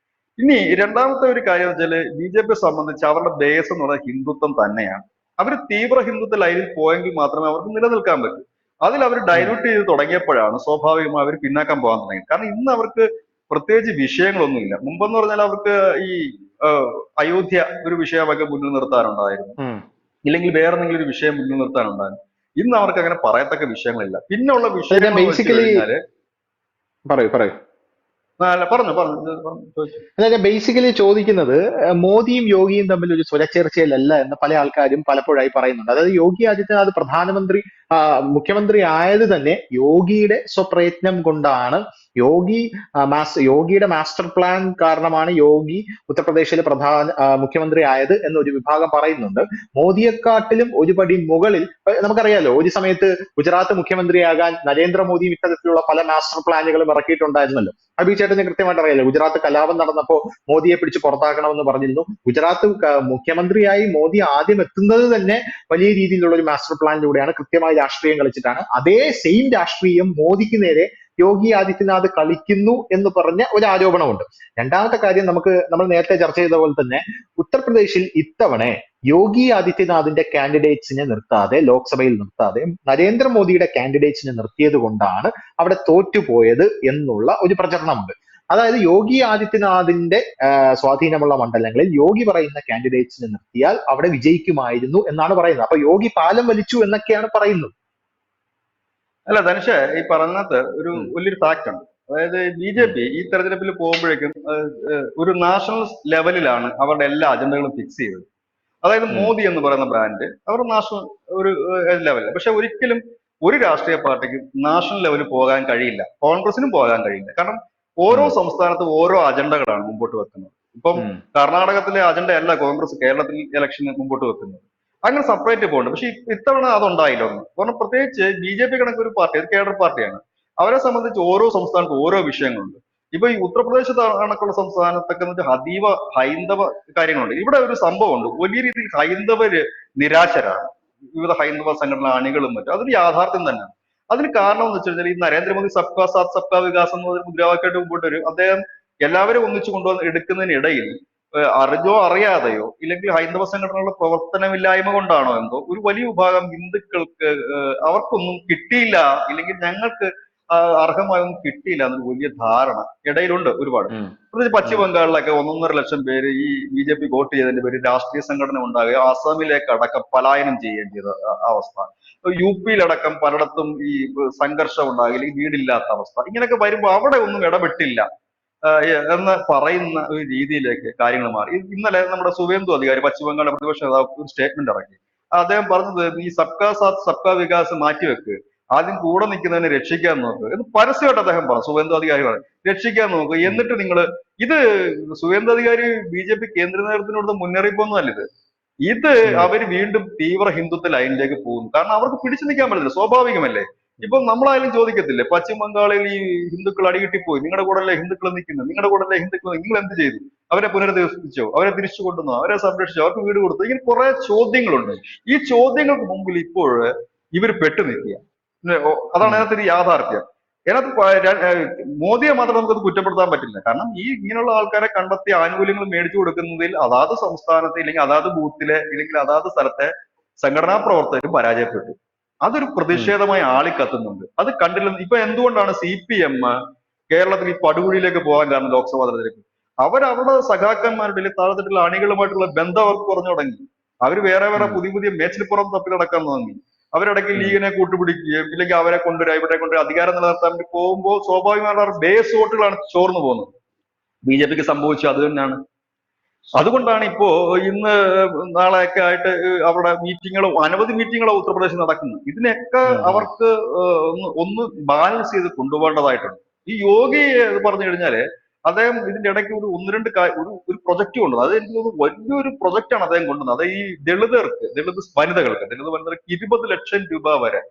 [SPEAKER 2] ഇനി രണ്ടാമത്തെ ഒരു കാര്യം വെച്ചാല് BJPയെ സംബന്ധിച്ച് അവരുടെ ബേസ് എന്ന് പറയുന്നത് ഹിന്ദുത്വം തന്നെയാണ്. അവർ തീവ്ര ഹിന്ദുത്വ ലൈനിൽ പോയെങ്കിൽ മാത്രമേ അവർക്ക് നിലനിൽക്കാൻ പറ്റൂ. അതിൽ അവർ
[SPEAKER 1] ഉം.
[SPEAKER 2] ഡൈല്യൂട്ട് ചെയ്ത് തുടങ്ങിയപ്പോഴാണ് സ്വാഭാവികമായി അവർ പിന്നാക്കം പോകാൻ തുടങ്ങിയത്. കാരണം ഇന്ന് അവർക്ക് പ്രത്യേകിച്ച് വിഷയങ്ങളൊന്നുമില്ല. മുമ്പെന്ന് പറഞ്ഞാൽ അവർക്ക് ഈ അയോധ്യ ഒരു വിഷയമൊക്കെ മുന്നിൽ നിർത്താനുണ്ടായിരുന്നു,
[SPEAKER 1] ഉം.
[SPEAKER 2] ഇല്ലെങ്കിൽ വേറെ എന്തെങ്കിലും ഒരു വിഷയം മുന്നിൽ നിർത്താനുണ്ടായിരുന്നു. ഇന്ന് അവർക്ക് അങ്ങനെ പറയത്തക്ക വിഷയങ്ങളില്ല. പിന്നെ ഉള്ള
[SPEAKER 1] അല്ല, ഞാൻ
[SPEAKER 2] വിഷയങ്ങൾ എന്ന് വെച്ച്
[SPEAKER 1] ബേസിക്കലി
[SPEAKER 2] കഴിഞ്ഞാല്
[SPEAKER 1] പറയൂ.
[SPEAKER 2] പറഞ്ഞു ചോദിച്ചു.
[SPEAKER 1] അല്ല, ഞാൻ ബേസിക്കലി ചോദിക്കുന്നത് മോദിയും യോഗിയും തമ്മിൽ ഒരു സ്വരച്ചേർച്ചയിലല്ല എന്ന് പല ആൾക്കാരും പലപ്പോഴായി പറയുന്നുണ്ട്. അതായത് യോഗി ആദിത്യനാഥ് മുഖ്യമന്ത്രി ആയത് തന്നെ യോഗിയുടെ സ്വപ്രയത്നം കൊണ്ടാണ്. യോഗിയുടെ മാസ്റ്റർ പ്ലാൻ കാരണമാണ് യോഗി ഉത്തർപ്രദേശിലെ മുഖ്യമന്ത്രി ആയത് എന്നൊരു വിഭാഗം പറയുന്നുണ്ട്. മോദിയെക്കാട്ടിലും ഒരു പടി മുകളിൽ നമുക്കറിയാലോ, ഒരു സമയത്ത് ഗുജറാത്ത് മുഖ്യമന്ത്രിയാകാൻ നരേന്ദ്രമോദിയും ഇത്തരത്തിലുള്ള പല മാസ്റ്റർ പ്ലാനുകളും ഇറക്കിയിട്ടുണ്ടായിരുന്നല്ലോ. അബി ചേട്ടന് കൃത്യമായിട്ട് അറിയാലോ, ഗുജറാത്ത് കലാപം നടന്നപ്പോ മോദിയെ പിടിച്ച് പുറത്താക്കണമെന്ന് പറഞ്ഞിരുന്നു. ഗുജറാത്ത് മുഖ്യമന്ത്രിയായി മോദി ആദ്യം എത്തുന്നത് തന്നെ വലിയ രീതിയിലുള്ള ഒരു മാസ്റ്റർ പ്ലാനിലൂടെയാണ്, കൃത്യമായി രാഷ്ട്രീയം കളിച്ചിട്ടാണ്. അതേ സെയിം രാഷ്ട്രീയം മോദിക്ക് നേരെ യോഗി ആദിത്യനാഥ് കളിക്കുന്നു എന്ന് പറഞ്ഞ ഒരു ആരോപണമുണ്ട്. രണ്ടാമത്തെ കാര്യം, നമ്മൾ നേരത്തെ ചർച്ച ചെയ്ത പോലെ തന്നെ ഉത്തർപ്രദേശിൽ ഇത്തവണ യോഗി ആദിത്യനാഥിന്റെ കാൻഡിഡേറ്റ്സിനെ നിർത്താതെ, ലോക്സഭയിൽ നിർത്താതെ നരേന്ദ്രമോദിയുടെ കാൻഡിഡേറ്റ്സിനെ നിർത്തിയത് കൊണ്ടാണ് അവിടെ തോറ്റുപോയത് എന്നുള്ള ഒരു പ്രചരണമുണ്ട്. അതായത് യോഗി ആദിത്യനാഥിന്റെ സ്വാധീനമുള്ള മണ്ഡലങ്ങളിൽ യോഗി പറയുന്ന കാൻഡിഡേറ്റ്സിനെ നിർത്തിയാൽ അവിടെ വിജയിക്കുമായിരുന്നു എന്നാണ് പറയുന്നത്. അപ്പൊ യോഗി പാലം വലിച്ചു എന്നൊക്കെയാണ് പറയുന്നത്.
[SPEAKER 2] അല്ല ധനുഷ, ഈ പറഞ്ഞത് ഒരു
[SPEAKER 1] ഉം,
[SPEAKER 2] വലിയൊരു ഫാക്ട് ഉണ്ട്. അതായത് ബി ജെ
[SPEAKER 1] ഉം,
[SPEAKER 2] പി ഈ തെരഞ്ഞെടുപ്പിൽ പോകുമ്പോഴേക്കും ഒരു നാഷണൽ ലെവലിലാണ് അവരുടെ എല്ലാ അജണ്ടകളും ഫിക്സ് ചെയ്തത്. അതായത്
[SPEAKER 1] ഉം,
[SPEAKER 2] മോദി എന്ന് പറയുന്ന ബ്രാൻഡ് അവർ നാഷണൽ ഒരു ലെവലിൽ, പക്ഷെ ഒരിക്കലും ഒരു രാഷ്ട്രീയ പാർട്ടിക്കും നാഷണൽ ലെവലിൽ പോകാൻ കഴിയില്ല, കോൺഗ്രസിനും പോകാൻ കഴിയില്ല. കാരണം ഓരോ
[SPEAKER 1] ഉം,
[SPEAKER 2] സംസ്ഥാനത്തും ഓരോ അജണ്ടകളാണ് മുമ്പോട്ട് വെക്കുന്നത്. ഇപ്പം
[SPEAKER 1] ഉം,
[SPEAKER 2] കർണാടകത്തിലെ അജണ്ട അല്ല കോൺഗ്രസ് കേരളത്തിൽ ഇലക്ഷന് മുമ്പോട്ട് വെക്കുന്നത്. അങ്ങനെ സെപ്പറേറ്റ് പോകുന്നുണ്ട്. പക്ഷെ ഇത്തവണ അതുണ്ടായില്ല ഒന്നും. കാരണം പ്രത്യേകിച്ച് ബി ജെ പി കണക്ക് ഒരു പാർട്ടി, അത് കേഡർ പാർട്ടിയാണ്. അവരെ സംബന്ധിച്ച് ഓരോ സംസ്ഥാനത്ത് ഓരോ വിഷയങ്ങളുണ്ട്. ഇപ്പൊ ഈ ഉത്തർപ്രദേശ് കണക്കുള്ള സംസ്ഥാനത്തൊക്കെ എന്ന് വെച്ചാൽ അതീവ ഹൈന്ദവ കാര്യങ്ങളുണ്ട്. ഇവിടെ ഒരു സംഭവമുണ്ട്, വലിയ രീതിയിൽ ഹൈന്ദവര് നിരാശരാണ്. വിവിധ ഹൈന്ദവ സംഘടന അണികളും മറ്റും, അതൊരു യാഥാർത്ഥ്യം തന്നെയാണ്. അതിന് കാരണം എന്ന് വെച്ച് കഴിഞ്ഞാൽ ഈ നരേന്ദ്രമോദി സബ്കാ സാത്ത് സബ്കാ വികാസ് എന്ന ഒരു മുദ്രാവാക്യമായിട്ട് മുമ്പോട്ട് വരും. അദ്ദേഹം എല്ലാവരും ഒന്നിച്ചു കൊണ്ടുവന്ന് എടുക്കുന്നതിനിടയിൽ അറിഞ്ഞോ അറിയാതെയോ ഇല്ലെങ്കിൽ ഹൈന്ദവ സംഘടനകളുടെ പ്രവർത്തനമില്ലായ്മ കൊണ്ടാണോ എന്തോ ഒരു വലിയ വിഭാഗം ഹിന്ദുക്കൾക്ക് അവർക്കൊന്നും കിട്ടിയില്ല, ഇല്ലെങ്കിൽ ഞങ്ങൾക്ക് അർഹമായൊന്നും കിട്ടിയില്ല എന്നൊരു വലിയ ധാരണ ഇടയിലുണ്ട് ഒരുപാട്.
[SPEAKER 1] ഉം,
[SPEAKER 2] പ്രത്യേകിച്ച് പശ്ചിമ
[SPEAKER 1] ഉം,
[SPEAKER 2] ബംഗാളിലൊക്കെ 1.5 ലക്ഷം പേര് ഈ ബി ജെ പി വോട്ട് ചെയ്തതിന്റെ പേര് രാഷ്ട്രീയ സംഘടന ഉണ്ടാകുക, ആസാമിലേക്ക് അടക്കം പലായനം ചെയ്യേണ്ട അവസ്ഥ, യു പിയിലടക്കം പലയിടത്തും ഈ സംഘർഷം ഉണ്ടാകില്ല, ഈ വീടില്ലാത്ത അവസ്ഥ, ഇങ്ങനെയൊക്കെ വരുമ്പോൾ അവിടെ ഒന്നും ഇടപെട്ടില്ല എന്ന് പറയുന്ന ഒരു രീതിയിലേക്ക് കാര്യങ്ങൾ മാറി. ഇന്നലെ നമ്മുടെ സുവേന്ദു അധികാരി, പശ്ചിമ ബംഗാളിലെ പ്രതിപക്ഷ നേതാവ്, ഒരു സ്റ്റേറ്റ്മെന്റ് ഇറക്കി. അദ്ദേഹം പറഞ്ഞത് ഈ സബ്കാ സാത്ത് സബ്കാ വികാസ് മാറ്റിവെക്ക്, ആദ്യം കൂടെ നിൽക്കുന്നതിനെ രക്ഷിക്കാൻ നോക്ക് എന്ന് പരസ്യമായിട്ട് അദ്ദേഹം പറഞ്ഞു. സുവേന്ദു അധികാരി പറഞ്ഞു രക്ഷിക്കാൻ നോക്ക്,
[SPEAKER 1] ഉം,
[SPEAKER 2] എന്നിട്ട് നിങ്ങൾ ഇത് സുവേന്ദു അധികാരി ബി ജെ പി കേന്ദ്ര നേതൃത്വത്തിനോട് മുന്നറിയിപ്പൊന്നും അല്ല ഇത്. ഇത്
[SPEAKER 1] ഉം,
[SPEAKER 2] അവർ വീണ്ടും തീവ്ര ഹിന്ദുത്വ ലൈനിലേക്ക് പോകുന്നു. കാരണം അവർക്ക് പിടിച്ചു നിൽക്കാൻ പറ്റില്ല, സ്വാഭാവികമല്ലേ. ഇപ്പം നമ്മളായാലും ചോദിക്കത്തില്ലേ, പശ്ചിമ ബംഗാളിൽ ഈ ഹിന്ദുക്കൾ അടികിട്ടിപ്പോയി, നിങ്ങളുടെ കൂടെ അല്ലേ ഹിന്ദുക്കൾ നിൽക്കുന്നത്, നിങ്ങളുടെ കൂടെ അല്ലേ ഹിന്ദുക്കൾ, നിങ്ങൾ എന്ത് ചെയ്തു, അവരെ പുനരധിവസിപ്പിച്ചോ, അവരെ തിരിച്ചു കൊണ്ടുവന്നോ, അവരെ സംരക്ഷിച്ചോ, അവർക്ക് വീട് കൊടുത്തു, ഇങ്ങനെ കുറെ ചോദ്യങ്ങളുണ്ട്. ഈ ചോദ്യങ്ങൾക്ക് മുമ്പിൽ ഇപ്പോൾ ഇവർ പെട്ടു നിൽക്കുക. അതാണ്
[SPEAKER 1] ഉം,
[SPEAKER 2] അതിനകത്ത് ഒരു യാഥാർത്ഥ്യം. ഇതിനകത്ത് മോദിയെ മാത്രം നമുക്കത് കുറ്റപ്പെടുത്താൻ പറ്റില്ല. കാരണം ഈ ഇങ്ങനെയുള്ള ആൾക്കാരെ കണ്ടെത്തി ആനുകൂല്യങ്ങൾ മേടിച്ചു കൊടുക്കുന്നതിൽ അതാത് സംസ്ഥാനത്തെ ഇല്ലെങ്കിൽ അതാത് ബൂത്തിലെ ഇല്ലെങ്കിൽ അതാത് സ്ഥലത്തെ സംഘടനാ പ്രവർത്തകരും പരാജയപ്പെട്ടു. അതൊരു
[SPEAKER 1] ഉം,
[SPEAKER 2] പ്രതിഷേധമായി ആളിക്കത്തുന്നുണ്ട്. അത് കണ്ടില്ല. ഇപ്പൊ എന്തുകൊണ്ടാണ് CPM കേരളത്തിൽ ഈ പടുകുഴിയിലേക്ക് പോകാൻ കാരണം? ലോക്സഭാ തെരഞ്ഞെടുപ്പ് അവരവരുടെ സഖാക്കന്മാരുടെ അല്ലെങ്കിൽ താഴെത്തട്ടിലുള്ള അണികളുമായിട്ടുള്ള ബന്ധം അവർക്ക് കുറഞ്ഞു തുടങ്ങി. അവർ വേറെ വേറെ
[SPEAKER 1] ഉം,
[SPEAKER 2] പുതിയ പുതിയ മേച്ചിൽപ്പുറം തപ്പി നടക്കാൻ തുടങ്ങി. അവരിടയ്ക്ക്
[SPEAKER 1] ഉം,
[SPEAKER 2] ലീഗിനെ കൂട്ടുപിടിക്കുകയും ഇല്ലെങ്കിൽ അവരെ കൊണ്ടുവരിക, ഇവരെ കൊണ്ടുവരിക, അധികാരം നിലനിർത്താൻ വേണ്ടി പോകുമ്പോൾ സ്വാഭാവികമായിട്ട് ബേസ് വോട്ടുകളാണ് ചോർന്നു പോകുന്നത്. ബി ജെ പിക്ക് സംഭവിച്ചത് അത് തന്നെയാണ്. അതുകൊണ്ടാണ് ഇപ്പോ ഇന്ന് നാളെയൊക്കെ ആയിട്ട് അവിടെ മീറ്റിങ്ങുകളോ അനവധി മീറ്റിങ്ങുകളോ ഉത്തർപ്രദേശിൽ നടക്കുന്നത്. ഇതിനെയൊക്കെ
[SPEAKER 1] ഉം, ഉം,
[SPEAKER 2] അവർക്ക് ഒന്ന് ബാലൻസ് ചെയ്ത് കൊണ്ടുപോകേണ്ടതായിട്ടുണ്ട്. ഈ യോഗി പറഞ്ഞു കഴിഞ്ഞാല് അദ്ദേഹം ഇതിന്റെ ഇടയ്ക്ക് ഒരു ഒന്ന് രണ്ട് ഒരു പ്രൊജക്ട് കൊണ്ടുവന്നത്, അത് എനിക്ക് തോന്നുന്നു വലിയൊരു പ്രൊജക്റ്റാണ് അദ്ദേഹം കൊണ്ടുവന്നത്. അത് ഈ ദളിത് വനിതകൾക്ക് 20 ലക്ഷം രൂപ വരെ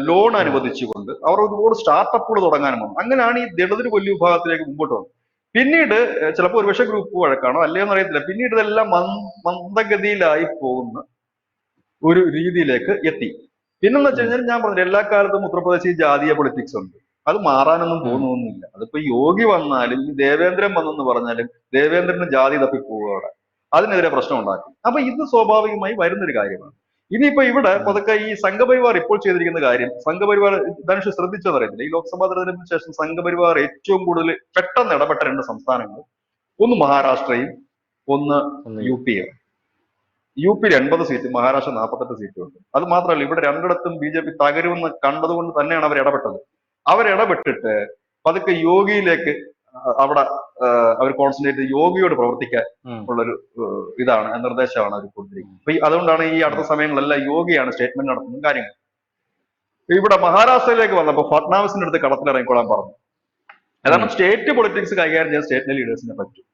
[SPEAKER 2] ലോൺ
[SPEAKER 1] ഉം,
[SPEAKER 2] അനുവദിച്ചുകൊണ്ട് അവർ ഒരുപാട് സ്റ്റാർട്ടപ്പുകൾ തുടങ്ങാനും വന്നു. അങ്ങനെയാണ് ഈ ദളിത് വലിയ വിഭാഗത്തിലേക്ക് മുമ്പോട്ട് വന്നത്. പിന്നീട് ചിലപ്പോൾ ഒരുപക്ഷെ ഗ്രൂപ്പ് വഴക്കാണോ അല്ലയോന്ന് അറിയത്തില്ല, പിന്നീട് ഇതെല്ലാം മന്ദഗതിയിലായി പോകുന്ന ഒരു രീതിയിലേക്ക് എത്തി. പിന്നെന്ന് വെച്ച്
[SPEAKER 1] ഉം,
[SPEAKER 2] കഴിഞ്ഞാൽ ഞാൻ പറഞ്ഞു എല്ലാ കാലത്തും ഉത്തർപ്രദേശിൽ ജാതീയ പൊളിറ്റിക്സ് ഉണ്ട്. അത് മാറാനൊന്നും
[SPEAKER 1] ഉം,
[SPEAKER 2] തോന്നുന്നില്ല. അതിപ്പോ യോഗി വന്നാലും ഈ ദേവേന്ദ്രൻ വന്നെന്ന് പറഞ്ഞാലും ദേവേന്ദ്രന് ജാതി തപ്പിപ്പോവുക അവിടെ, അതിനെതിരെ പ്രശ്നം ഉണ്ടാക്കും. അപ്പൊ ഇത് സ്വാഭാവികമായി വരുന്നൊരു കാര്യമാണ്. ഇനിയിപ്പോ ഇവിടെ
[SPEAKER 1] ഉം,
[SPEAKER 2] പതുക്കെ ഈ സംഘപരിവാർ ഇപ്പോൾ ചെയ്തിരിക്കുന്ന കാര്യം, സംഘപരിവാർ ധനുഷ് ശ്രദ്ധിച്ചതറിയത്തില്ല, ഈ ലോക്സഭാ തെരഞ്ഞെടുപ്പിന് ശേഷം സംഘപരിവാർ ഏറ്റവും കൂടുതൽ പെട്ടെന്ന് ഇടപെട്ട രണ്ട് സംസ്ഥാനങ്ങൾ, ഒന്ന് മഹാരാഷ്ട്രയും ഒന്ന്
[SPEAKER 1] ഒന്ന്
[SPEAKER 2] യു പിയും. യു പിയിൽ 80 സീറ്റ്, മഹാരാഷ്ട്ര 48 സീറ്റും ഉണ്ട്. അത് മാത്രമല്ല ഇവിടെ രണ്ടിടത്തും ബി ജെ പി തകരുമെന്ന് കണ്ടതുകൊണ്ട് തന്നെയാണ് അവർ ഇടപെട്ടത്. അവരിടപെട്ടിട്ട് പതുക്കെ യോഗിയിലേക്ക് അവിടെ അവർ കോൺസെൻട്രേറ്റ് ചെയ്ത് യോഗിയോട് പ്രവർത്തിക്കാൻ
[SPEAKER 1] ഉം,
[SPEAKER 2] ഉള്ളൊരു ഇതാണ് നിർദ്ദേശമാണ് അവർ കൊടുത്തിരിക്കുന്നത്. അപ്പൊ അതുകൊണ്ടാണ് ഈ
[SPEAKER 1] ഉം,
[SPEAKER 2] അടുത്ത സമയങ്ങളെല്ലാം യോഗിയാണ് സ്റ്റേറ്റ്മെന്റ് നടത്തുന്ന കാര്യങ്ങൾ. ഇവിടെ മഹാരാഷ്ട്രയിലേക്ക് വന്നപ്പോൾ ഫട്നാവിസിന്റെ അടുത്ത് കളത്തിലിറങ്ങിക്കൊള്ളാൻ പറഞ്ഞു.
[SPEAKER 1] ഉം,
[SPEAKER 2] കാരണം സ്റ്റേറ്റ് പൊളിറ്റിക്സ് കൈകാര്യം ചെയ്യാൻ സ്റ്റേറ്റിലെ ലീഡേഴ്സിനെ പറ്റും.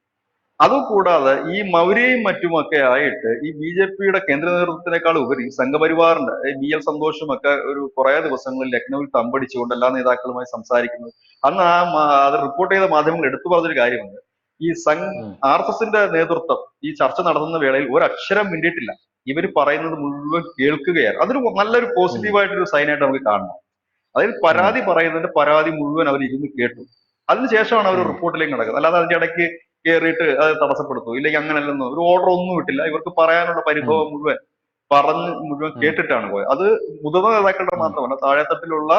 [SPEAKER 2] അതുകൂടാതെ ഈ മൗര്യയും മറ്റുമൊക്കെ ആയിട്ട് ഈ ബി ജെ പിയുടെ കേന്ദ്ര നേതൃത്വത്തിനേക്കാൾ ഉപരി സംഘപരിവാറിന്റെ BL സന്തോഷും ഒക്കെ ഒരു കുറെ ദിവസങ്ങളിൽ ലക്നൌവിൽ തമ്പടിച്ചുകൊണ്ട് എല്ലാ നേതാക്കളുമായി സംസാരിക്കുന്നത്. അന്ന് അത് റിപ്പോർട്ട് ചെയ്ത മാധ്യമങ്ങൾ എടുത്തു പറഞ്ഞൊരു കാര്യമുണ്ട്. ഈ
[SPEAKER 1] ഉം,
[SPEAKER 2] RSSന്റെ നേതൃത്വം ഈ ചർച്ച നടത്തുന്ന വേളയിൽ ഒരക്ഷരം മിണ്ടിയിട്ടില്ല. ഇവർ പറയുന്നത് മുഴുവൻ കേൾക്കുകയാണ്. അതൊരു നല്ലൊരു
[SPEAKER 1] ഉം,
[SPEAKER 2] പോസിറ്റീവായിട്ടൊരു സൈനായിട്ട് നമുക്ക് കാണണം. അതായത്
[SPEAKER 1] ഉം,
[SPEAKER 2] പരാതി പറയുന്നതിന്റെ പരാതി മുഴുവൻ അവർ ഇരുന്ന് കേട്ടു. അതിനുശേഷമാണ് അവർ
[SPEAKER 1] ഉം,
[SPEAKER 2] റിപ്പോർട്ടിലേക്ക് നടക്കുന്നത്. അല്ലാതെ അതിന്റെ ഇടയ്ക്ക് കയറിയിട്ട് അത് തടസ്സപ്പെടുത്തും, ഇല്ലെങ്കിൽ അങ്ങനെയല്ലെന്നോ ഒരു ഓർഡർ ഒന്നും വിട്ടില്ല. ഇവർക്ക് പറയാനുള്ള
[SPEAKER 1] ഉം,
[SPEAKER 2] പരിഭവം മുഴുവൻ
[SPEAKER 1] ഉം,
[SPEAKER 2] കേട്ടിട്ടാണ് പോയത്. അത് മുതിർന്ന നേതാക്കളുടെ
[SPEAKER 1] ഉം,
[SPEAKER 2] മാത്രമല്ല, താഴെത്തട്ടിലുള്ള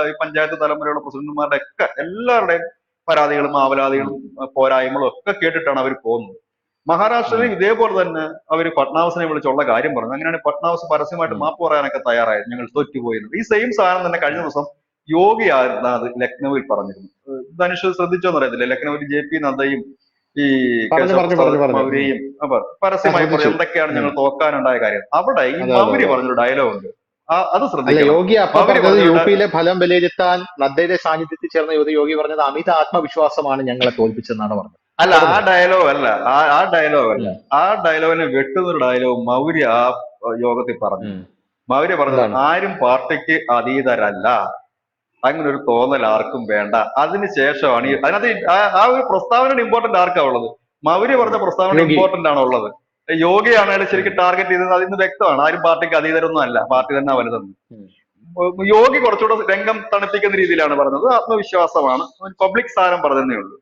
[SPEAKER 2] ഈ പഞ്ചായത്ത് തലമുറയുള്ള പ്രസിഡന്റുമാരുടെ ഒക്കെ എല്ലാവരുടെയും പരാതികളും
[SPEAKER 1] ഉം,
[SPEAKER 2] ആവലാതികളും പോരായ്മകളും ഒക്കെ കേട്ടിട്ടാണ് അവർ പോകുന്നത്. മഹാരാഷ്ട്രയിൽ ഇതേപോലെ തന്നെ അവർ ഫട്നാവിസിനെ വിളിച്ചുള്ള കാര്യം പറഞ്ഞു. അങ്ങനെയാണ് ഫട്നാവിസ് പരസ്യമായിട്ട്
[SPEAKER 1] ഉം,
[SPEAKER 2] മാപ്പ് പറയാനൊക്കെ തയ്യാറായത്, ഞങ്ങൾ തോറ്റുപോയിരുന്നത്. ഈ സെയിം സാധനം തന്നെ കഴിഞ്ഞ ദിവസം യോഗി ആദിത്യനാഥ് ലക്നൌവിൽ പറഞ്ഞിരുന്നു. ധനുഷ് ശ്രദ്ധിച്ചോന്ന് അറിയത്തില്ല, ലക്നൌവിൽ JP നദ്ദയും ഈ
[SPEAKER 1] പറഞ്ഞു
[SPEAKER 2] കേശവ്
[SPEAKER 1] പറഞ്ഞു പറഞ്ഞു
[SPEAKER 2] പ്രസാദ്
[SPEAKER 1] പറഞ്ഞു.
[SPEAKER 2] മൗര്യയും അപ്പൊ
[SPEAKER 1] ഞാൻ
[SPEAKER 2] പരസ്യമായി പറഞ്ഞു
[SPEAKER 1] ശ്രദ്ധിച്ചു.
[SPEAKER 2] എന്തൊക്കെയാണ്
[SPEAKER 1] ഉം.
[SPEAKER 2] ഞങ്ങൾ തോക്കാനുണ്ടായ കാര്യം. അവിടെ ഈ
[SPEAKER 1] അതെ അതെ
[SPEAKER 2] മൗര്യ
[SPEAKER 1] അതെ.
[SPEAKER 2] പറഞ്ഞൊരു ഡയലോഗ് ഉണ്ട്, അത്
[SPEAKER 1] അല്ല,
[SPEAKER 2] ശ്രദ്ധിക്കണം.
[SPEAKER 1] യോഗി അപ്പൊ
[SPEAKER 2] മൗര്യ
[SPEAKER 1] പറഞ്ഞത്
[SPEAKER 2] പറഞ്ഞൊരു
[SPEAKER 1] UP-യിലെ ഫലം വിലയിരുത്താൻ നദ്ദയുടെ സാന്നിധ്യത്തിൽ ചേർന്ന യോഗി പറഞ്ഞത് അമിത ആത്മവിശ്വാസമാണ് ഞങ്ങളെ തോൽപ്പിച്ചെന്നാണ് പറഞ്ഞത്.
[SPEAKER 2] അല്ല, ആ
[SPEAKER 1] തുടർന്നു.
[SPEAKER 2] ഡയലോഗ് അല്ല, ആ ഡയലോഗ് അല്ല,
[SPEAKER 1] ഉം.
[SPEAKER 2] ആ ഡയലോഗിനെ വെട്ടുന്ന ഒരു ഡയലോഗ് മൗര്യ ആ യോഗത്തിൽ പറഞ്ഞു.
[SPEAKER 1] ഉം.
[SPEAKER 2] മൗര്യ പറഞ്ഞത്
[SPEAKER 1] എന്താണ്?
[SPEAKER 2] ആരും പാർട്ടിക്ക് അതീതരല്ല, അങ്ങനെ ഒരു തോന്നൽ ആർക്കും വേണ്ട. അതിനുശേഷമാണ്
[SPEAKER 1] ഉം.
[SPEAKER 2] അതിനകത്ത് ആ ഒരു പ്രസ്താവനയുടെ ഇമ്പോർട്ടന്റ് ആർക്കാ ഉള്ളത്? മൗര്യ
[SPEAKER 1] ഉം.
[SPEAKER 2] പറഞ്ഞ പ്രസ്താവന
[SPEAKER 1] യോഗി.
[SPEAKER 2] ഇമ്പോർട്ടന്റ് ആണ് ഉള്ളത്. യോഗിയാണെങ്കിൽ
[SPEAKER 1] ഉം.
[SPEAKER 2] ശരിക്കും ടാർഗറ്റ് ചെയ്തത് അതിന് വ്യക്തമാണ്, ആരും പാർട്ടിക്ക് അതീതരൊന്നും അല്ല, പാർട്ടി തന്നെ വലുതെന്ന്.
[SPEAKER 1] ഉം.
[SPEAKER 2] യോഗി കുറച്ചുകൂടെ രംഗം തണുപ്പിക്കുന്ന രീതിയിലാണ് പറഞ്ഞത്, ആത്മവിശ്വാസമാണ്, പബ്ലിക് സ്ഥാനം പറഞ്ഞതേ ഉള്ളൂ.